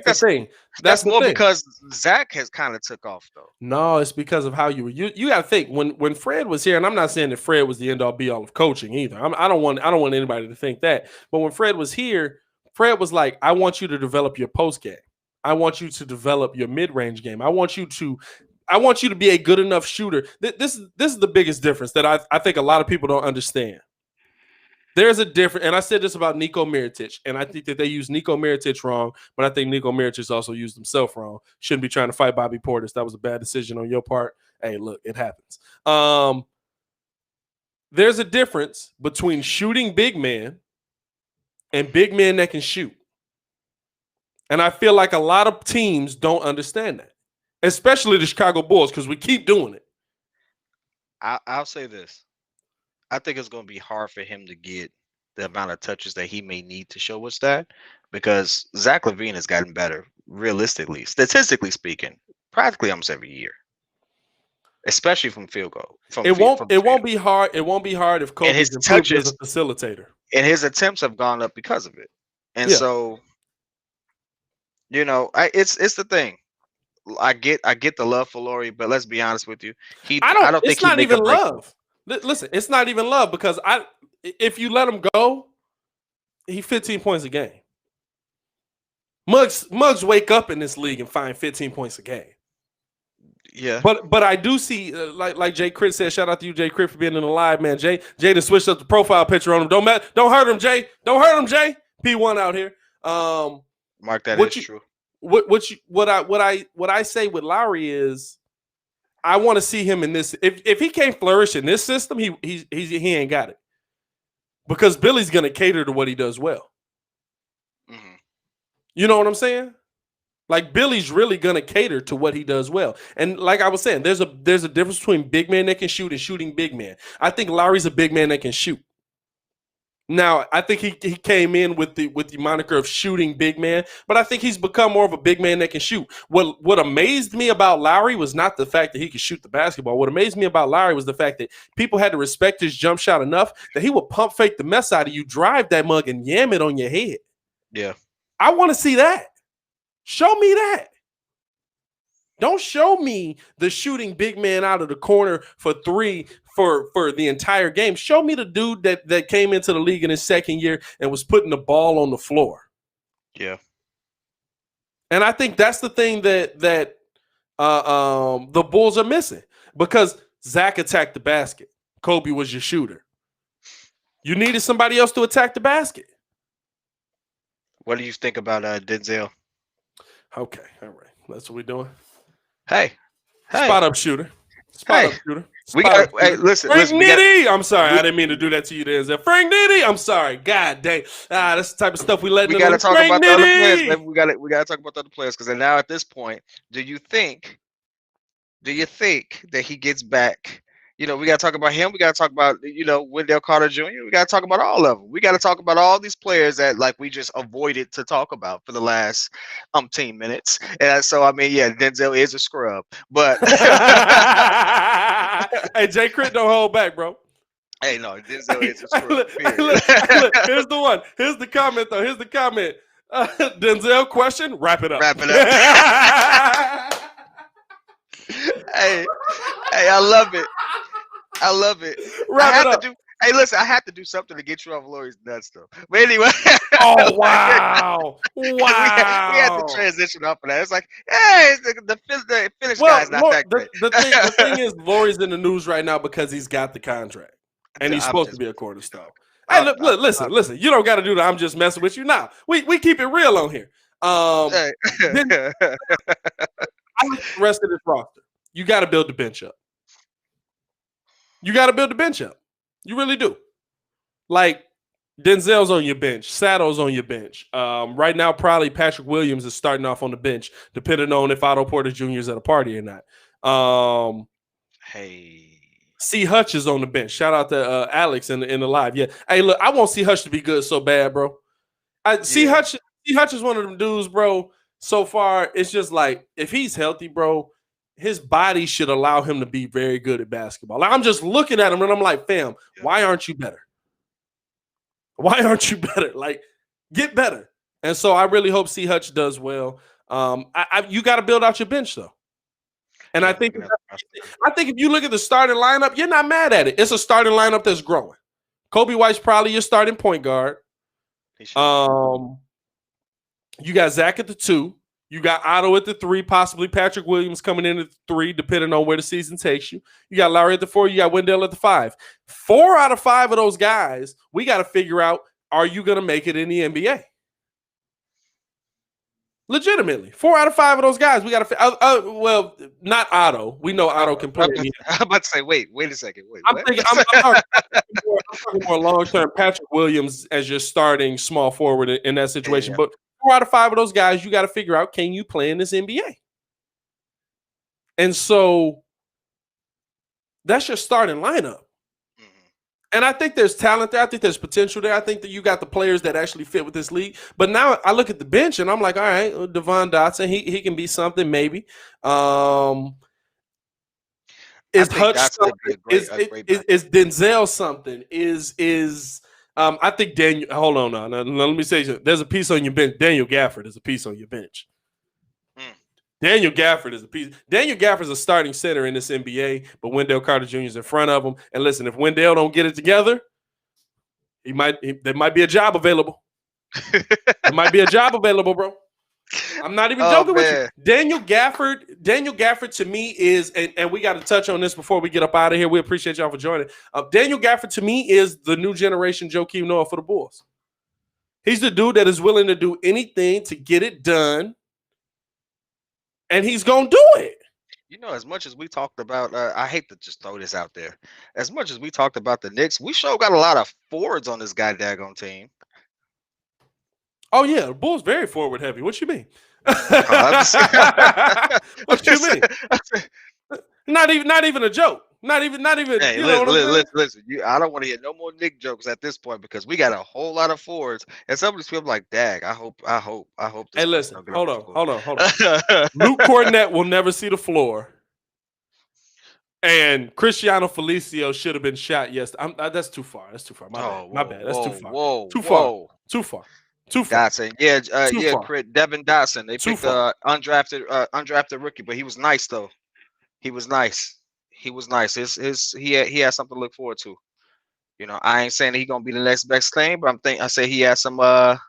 that's the thing. That's more because Zach has kind of took off though. No, it's because of how you got to think when Fred was here, and I'm not saying that Fred was the end all be all of coaching either. I don't want anybody to think that. But when Fred was here, Fred was like, I want you to develop your post game. I want you to develop your mid range game. I want you to be a good enough shooter. This is the biggest difference that I think a lot of people don't understand. There's a difference, and I said this about Nico Mirotic, and I think that they use Nico Mirotic wrong, but I think Nico Mirotic also used himself wrong. Shouldn't be trying to fight Bobby Portis. That was a bad decision on your part. Hey, look, it happens. There's a difference between shooting big man and big men that can shoot. And I feel like a lot of teams don't understand that, especially the Chicago Bulls, because we keep doing it. I'll say this. I think it's going to be hard for him to get the amount of touches that he may need to show us that, because Zach LaVine has gotten better, realistically, statistically speaking, practically almost every year, especially from field goal. It won't be hard. It won't be hard if Kobe's improved as a facilitator. And his attempts have gone up because of it. And so, it's the thing. I get the love for Lauri, but let's be honest with you. I don't think it's not even love. Listen, it's not even love, because if you let him go, he 15 points a game. Mugs wake up in this league and find 15 points a game. Yeah. But I do see, like Jay Crit said, shout out to you, Jay Crit, for being in the live, man. Jay to switched up the profile picture on him. Don't hurt him, Jay. Don't hurt him, Jay. P1 out here. Mark, that is true. What I say with Lauri is, I want to see him in this. If he can't flourish in this system, he ain't got it. Because Billy's gonna cater to what he does well. Mm-hmm. You know what I'm saying? Like, Billy's really gonna cater to what he does well. And like I was saying, there's a difference between big man that can shoot and shooting big man. I think Lauri's a big man that can shoot. Now, I think he came in with the moniker of shooting big man, but I think he's become more of a big man that can shoot. What amazed me about Lauri was not the fact that he could shoot the basketball. What amazed me about Lauri was the fact that people had to respect his jump shot enough that he would pump fake the mess out of you, drive that mug, and yam it on your head. Yeah. I want to see that. Show me that. Don't show me the shooting big man out of the corner for three for the entire game. Show me the dude that came into the league in his second year and was putting the ball on the floor. Yeah. And I think that's the thing that the Bulls are missing, because Zach attacked the basket. Kobe was your shooter. You needed somebody else to attack the basket. What do you think about Denzel? Okay, all right. That's what we're doing. Hey. Spot up shooter. Spot up shooter. Listen. Frank Nitty. I'm sorry. I didn't mean to do that to you, Denzel. Frank Nitty. I'm sorry. God dang. That's the type of stuff we let. We got to talk about the other players. We got to talk about the other players, because now at this point, do you think that he gets back? We got to talk about him. We got to talk about, Wendell Carter Jr. We got to talk about all of them. We got to talk about all these players that we just avoided to talk about for the last 10 minutes. And so, Denzel is a scrub. But hey, Jay Crit, don't hold back, bro. Hey, no, Denzel is a scrub. Look, here's the one. Here's the comment, though. Here's the comment. Denzel question, wrap it up. Hey, I love it. I had to do something to get you off Lauri's nuts, though. But anyway. Oh, wow. We had to transition off of that. It's like, hey, the Finnish guy's not that great. The thing is, Lauri's in the news right now because he's got the contract. And he's supposed to be a cornerstone. Hey, look, listen. You don't got to do that. I'm just messing with you. Now, we keep it real on here. I like the rest of this roster. You got to build the bench up. You really do. Like, Denzel's on your bench. Sato's on your bench. Right now, probably Patrick Williams is starting off on the bench, depending on if Otto Porter Jr. is at a party or not. C. Hutch is on the bench. Shout out to Alex in the live. Yeah. Hey, look, I want C. Hutch to be good so bad, bro. C. Hutch is one of them dudes, bro. So far, it's just like, if he's healthy, bro, his body should allow him to be very good at basketball. Like, I'm just looking at him and I'm like, fam, why aren't you better? Why aren't you better? Like, get better. And so I really hope C. Hutch does well. You got to build out your bench though. And Yeah, I think if you look at the starting lineup, you're not mad at it. It's a starting lineup that's growing. Kobe White's probably your starting point guard. You got Zach at the 2. You got Otto at the 3, possibly Patrick Williams coming in at the 3, depending on where the season takes you. You got Lowry at the 4. You got Wendell at the 5. 4 out of 5 of those guys, we got to figure out, are you going to make it in the NBA? Legitimately, 4 out of 5 of those guys, we got to. Well, not Otto. We know Otto can play. I'm about to say, wait a second. I'm talking more long-term. Patrick Williams as your starting small forward in that situation. Yeah. But 4 out of 5 of those guys, you got to figure out, can you play in this NBA? And so that's your starting lineup. And I think there's talent there. I think there's potential there. I think that you got the players that actually fit with this league. But now I look at the bench and I'm like, all right, Devon Dotson, he can be something maybe. Is Hutch something? Is Denzel something? I think Daniel. Hold on now. Let me say something. There's a piece on your bench. Daniel Gafford is a piece on your bench. Daniel Gafford is a piece. Daniel Gafford is a starting center in this NBA, but Wendell Carter Jr. is in front of him. And listen, if Wendell don't get it together, there might be a job available. There might be a job available, bro. I'm not even joking with you. Daniel Gafford to me is, and we got to touch on this before we get up out of here. We appreciate y'all for joining. Daniel Gafford to me is the new generation Joakim Noah for the Bulls. He's the dude that is willing to do anything to get it done. And he's going to do it. You know, as much as we talked about, I hate to just throw this out there. As much as we talked about the Knicks, we sure got a lot of forwards on this guy daggone team. Oh, yeah. The Bulls very forward heavy. What you mean? What you mean? Not even a joke. Not even. Hey, listen. I don't want to hear no more Nick jokes at this point because we got a whole lot of forwards, and some of these people like, "Dag, I hope." This hey, listen. Hold on. Luke Cornett will never see the floor, and Cristiano Felicio should have been shot yesterday. That's too far. That's too far. My bad. That's too far. Too far. Dotson, Devin Dotson. They picked undrafted rookie, but he was nice though. He was nice. He had something to look forward to. You know, I ain't saying that he's gonna be the next best thing, but I say he has some some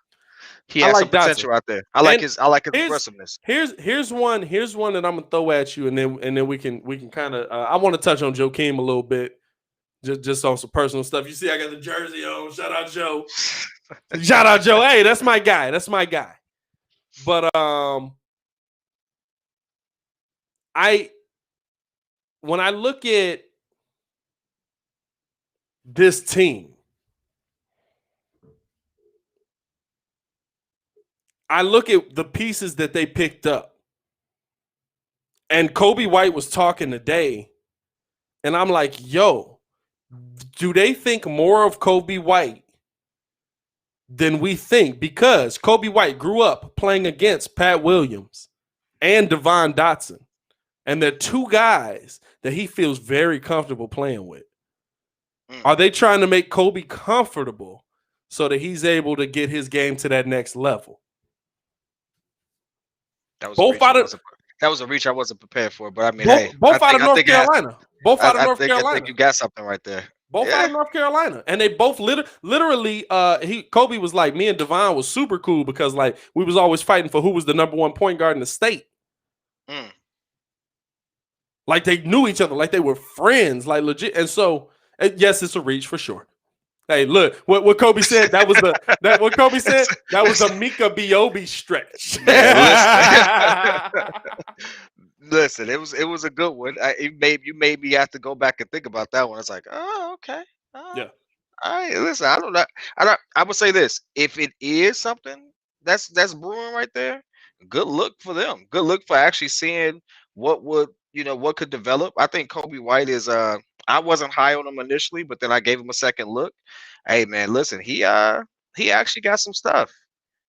potential out there. I like his aggressiveness. Here's one that I'm gonna throw at you, and then we can kind of I want to touch on Joakim a little bit, just on some personal stuff. You see, I got the jersey on. Shout out Joe. Shout out Joe. Hey, that's my guy. But when I look at this team, I look at the pieces that they picked up. And Kobe White was talking today, and I'm like, yo, do they think more of Kobe White than we think? Because Kobe White grew up playing against Pat Williams and Devon Dotson. And they're two guys that he feels very comfortable playing with. Are they trying to make Kobe comfortable so that he's able to get his game to that next level? That was a reach I wasn't prepared for, but I mean, both out of North Carolina. I think you got something right there. Both out of North Carolina, and they both literally. Kobe was like, me and Devon was super cool because like we was always fighting for who was the number 1 point guard in the state. Like they knew each other, like they were friends, like legit. And so, yes, it's a reach for sure. Hey, look what Kobe said. That was what Kobe said. That was a Mika Biobi stretch. Listen, it was a good one. You made me have to go back and think about that one. It's like, oh, okay, yeah. All right, listen, I don't know. I would say this: if it is something that's brewing right there, good look for them. Good look for actually seeing what could develop. I think Kobe White is I wasn't high on him initially, but then I gave him a second look. Hey man, listen, he actually got some stuff.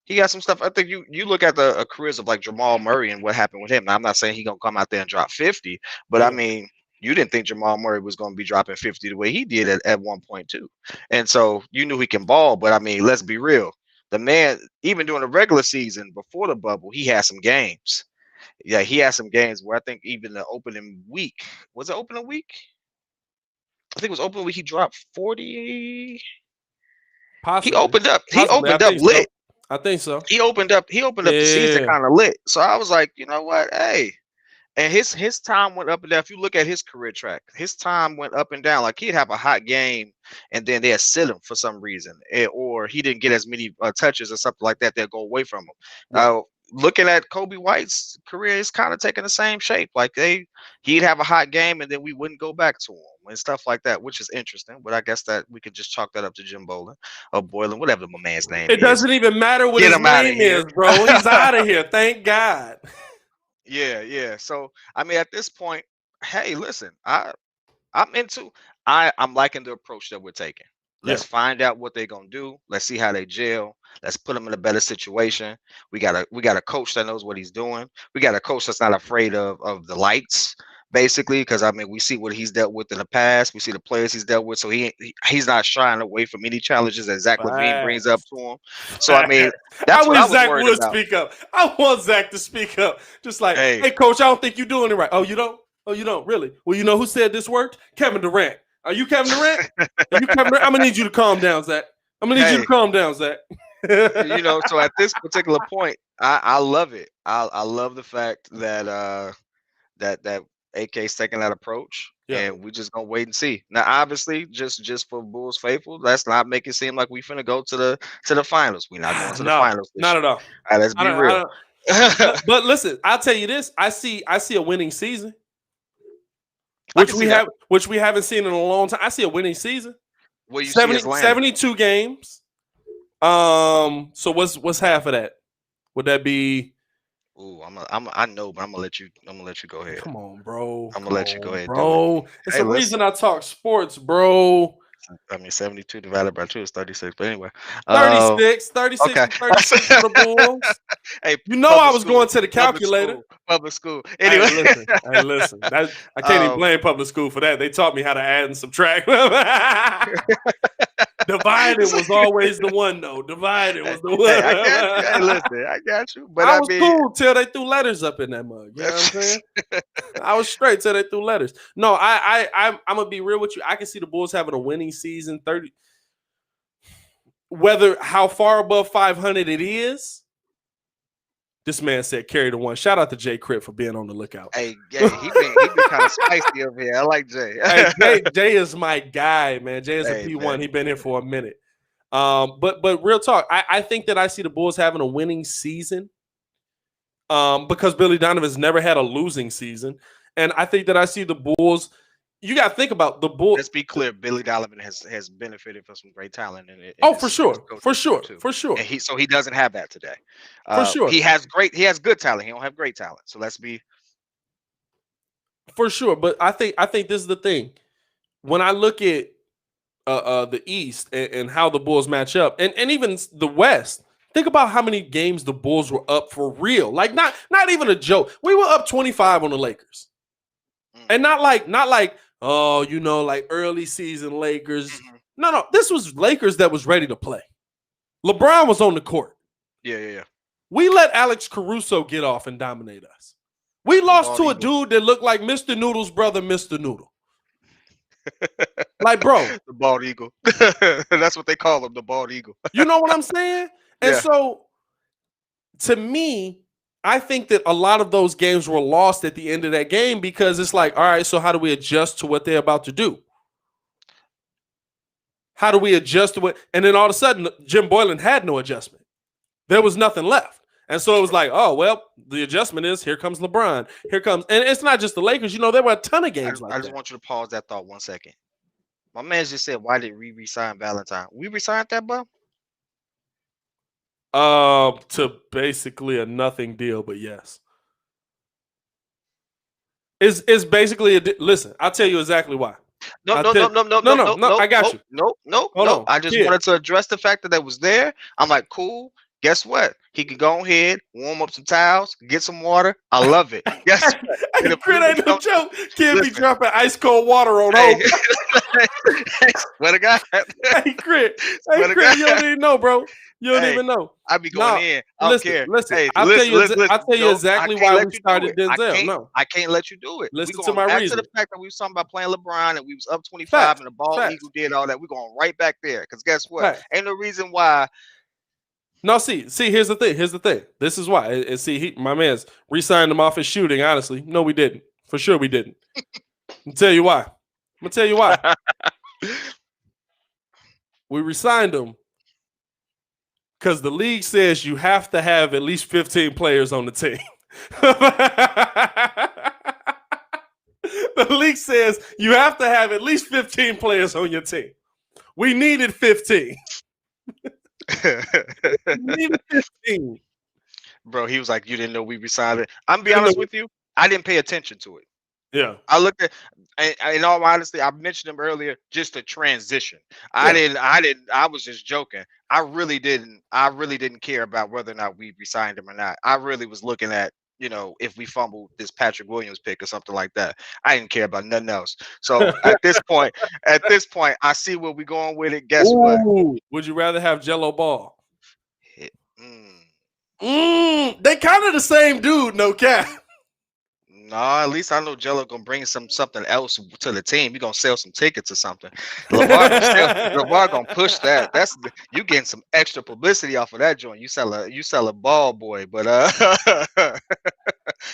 He got some stuff. I think you look at the careers of like Jamal Murray and what happened with him. Now I'm not saying he's gonna come out there and drop 50, but I mean, You didn't think Jamal Murray was going to be dropping 50 the way he did at 1.2. And so you knew he can ball, but I mean, let's be real. The man, even during the regular season before the bubble, he had some games. Yeah, he had some games where I think even the opening week, was it opening week? I think it was opening week. He dropped 40. Possibly. He opened up lit. So. I think so. He opened up the season kind of lit. So I was like, you know what? Hey. And his time went up and down. If you look at his career track, his time went up and down. Like he'd have a hot game, and then they'd sit him for some reason, or he didn't get as many touches or something like that. They'll go away from him. Right. Looking at Kobe White's career, is kind of taking the same shape. Like he'd have a hot game, and then we wouldn't go back to him and stuff like that, which is interesting. But I guess that we could just chalk that up to Jim Boylan or Boylan, whatever my man's name is. It doesn't even matter what his name is, bro. He's out of here. Thank God. Yeah. So I mean, at this point, hey, listen, I'm liking the approach that we're taking. Let's find out what they're gonna do. Let's see how they gel. Let's put them in a better situation. We got a coach that knows what he's doing. We got a coach that's not afraid of the lights, basically, because I mean we see what he's dealt with in the past. We see the players he's dealt with, so he's not shying away from any challenges that Zach LaVine brings up to him. So I mean, that's what I was Zach worried about. Speak up. I want Zach to speak up. Just like, hey, coach, I don't think you're doing it right. Oh, you don't? Oh, you don't? Really? Well, you know who said this worked? Kevin Durant. Are you Kevin Durant? Are you Kevin Durant? I'm gonna need you to calm down, Zach. I'm gonna need you to calm down, Zach. So at this particular point, I love it. I love the fact that that AK's taking that approach, and we just gonna wait and see. Now, obviously, just for Bulls faithful, let's not make it seem like we finna go to the finals. We're not going to the finals. Not at all. All right, let's be real. But listen, I'll tell you this: I see a winning season, which we haven't seen in a long time. I see a winning season. What you 72 games. So what's half of that? Would that be? Ooh, I know, but I'm gonna let you go ahead. Come on, bro. I'm gonna let you go ahead, bro. It's the reason I talk sports, bro. I mean, 72 divided by 2 is 36. But anyway, 36 okay. 36 for the Bulls. Hey, you know I was going to the calculator. Public school. Anyway, hey, listen. I can't even blame public school for that. They taught me how to add and subtract. Divided was always the one, though. Divided was the one. I got you. But I was cool till they threw letters up in that mug. You know what I'm saying? I was straight till they threw letters. No, I'm gonna be real with you. I can see the Bulls having a winning season. 30. Whether how far above 500 it is. This man said carry the one. Shout out to Jay Cripp for being on the lookout. Hey, he been kind of spicy over here. I like Jay. Jay is my guy, man. Jay is a P1. He's been here for a minute. But real talk, I think that I see the Bulls having a winning season. Because Billy Donovan's never had a losing season. And I think that I see the Bulls. You got to think about the Bulls. Let's be clear. Billy Donovan has benefited from some great talent. For sure. And he doesn't have that today. For sure. He has good talent. He don't have great talent. So let's be. For sure. But I think this is the thing. When I look at the East and how the Bulls match up and even the West, think about how many games the Bulls were up for real. Like not even a joke. We were up 25 on the Lakers. And not like like early season Lakers. Mm-hmm. No. This was Lakers that was ready to play. LeBron was on the court. Yeah. We let Alex Caruso get off and dominate us. We lost to a dude that looked like Mr. Noodle's brother, Mr. Noodle. Like, bro. The bald eagle. That's what they call him, the bald eagle. You know what I'm saying? And so, to me, I think that a lot of those games were lost at the end of that game because it's like, all right, so how do we adjust to what they're about to do? How do we adjust to it? And then all of a sudden, Jim Boylan had no adjustment. There was nothing left. And so it was like, oh, well, the adjustment is here comes LeBron. Here comes, and it's not just the Lakers. You know, there were a ton of games like that. I just want you to pause that thought 1 second. My man just said, why did we resign Valentine? We resigned that, bro? To basically a nothing deal, but yes. It's basically listen, I'll tell you exactly why. No, I got you. No. I just wanted to address the fact that was there. I'm like, cool. Guess what? He can go ahead, warm up some towels, get some water. I love it. Guess what? Hey, Crit ain't no joke. Kid be dropping ice cold water on hope. Swear to God. Hey, Crit. Hey, Crit, you don't even know, bro. You don't even know. I be going in. I don't care. Listen, hey, I'll tell you exactly why we started Denzel. No, I can't let you do it. Listen to my reason. To the fact that we was talking about playing LeBron and we was up 25 and the ball eagle did all that. We're going right back there. Because guess what? Ain't no reason why. No, see, here's the thing. This is why. And see, my man's re-signed him off his shooting, honestly. No, we didn't. For sure we didn't. I'll tell you why. We re-signed him because the league says you have to have at least 15 players on the team. The league says you have to have at least 15 players on your team. We needed 15. Bro, he was like, you didn't know we re-signed it. I'm be honest with you, I didn't pay attention to it. Yeah, I looked at, in all honesty, I mentioned him earlier, just a transition. I was just joking. I really didn't care about whether or not we re-signed him or not. I really was looking at, if we fumbled this Patrick Williams pick or something like that. I didn't care about nothing else. So at this point, I see where we're going with it. Guess what? Would you rather have Jello Ball? They kind of the same dude, no cap. No, at least I know Jello gonna bring something else to the team. You're gonna sell some tickets or something. LeVar gonna push that. You getting some extra publicity off of that joint. You sell a ball boy, but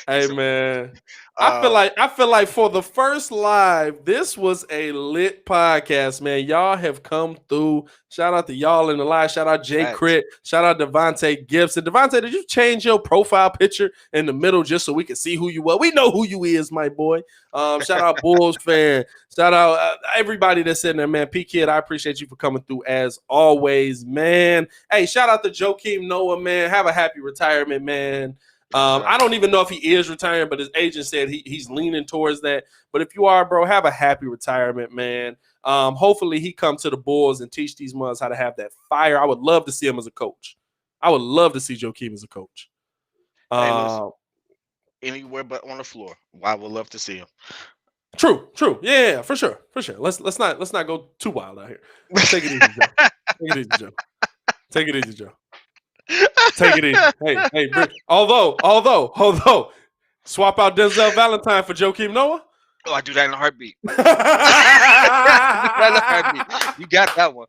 hey man, I feel like for the first live, this was a lit podcast, man. Y'all have come through. Shout out to y'all in the live. Shout out Jay Crit. Shout out Devontae Gibson. Devontae, did you change your profile picture in the middle just so we can see who you were? We know who you is, my boy. Shout out Bulls fan. Shout out everybody that's sitting there, man. P.Kidd, I appreciate you for coming through as always, man. Hey, shout out to Joakim Noah, man. Have a happy retirement, man. I don't even know if he is retiring, but his agent said he's leaning towards that. But if you are, bro, have a happy retirement, man. Hopefully he come to the Bulls and teach these mothers how to have that fire. I would love to see him as a coach. I would love to see Joakim as a coach. Anywhere but on the floor. I would love to see him. True. Yeah, for sure. Let's not go too wild out here. Take it easy, Joe. Take it easy, Joe. Take it easy. Hey. Although, swap out Denzel Valentine for Joakim Noah. Oh, I do that in a heartbeat. You got that one.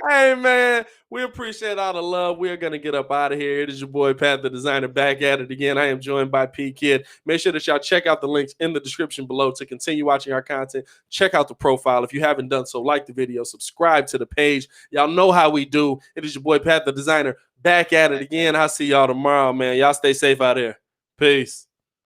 Hey, man, we appreciate all the love. We're going to get up out of here. It is your boy, Pat, the designer, back at it again. I am joined by P.Kidd. Make sure that y'all check out the links in the description below to continue watching our content. Check out the profile. If you haven't done so, like the video, subscribe to the page. Y'all know how we do. It is your boy, Pat, the designer, back at it again. I'll see y'all tomorrow, man. Y'all stay safe out there. Peace.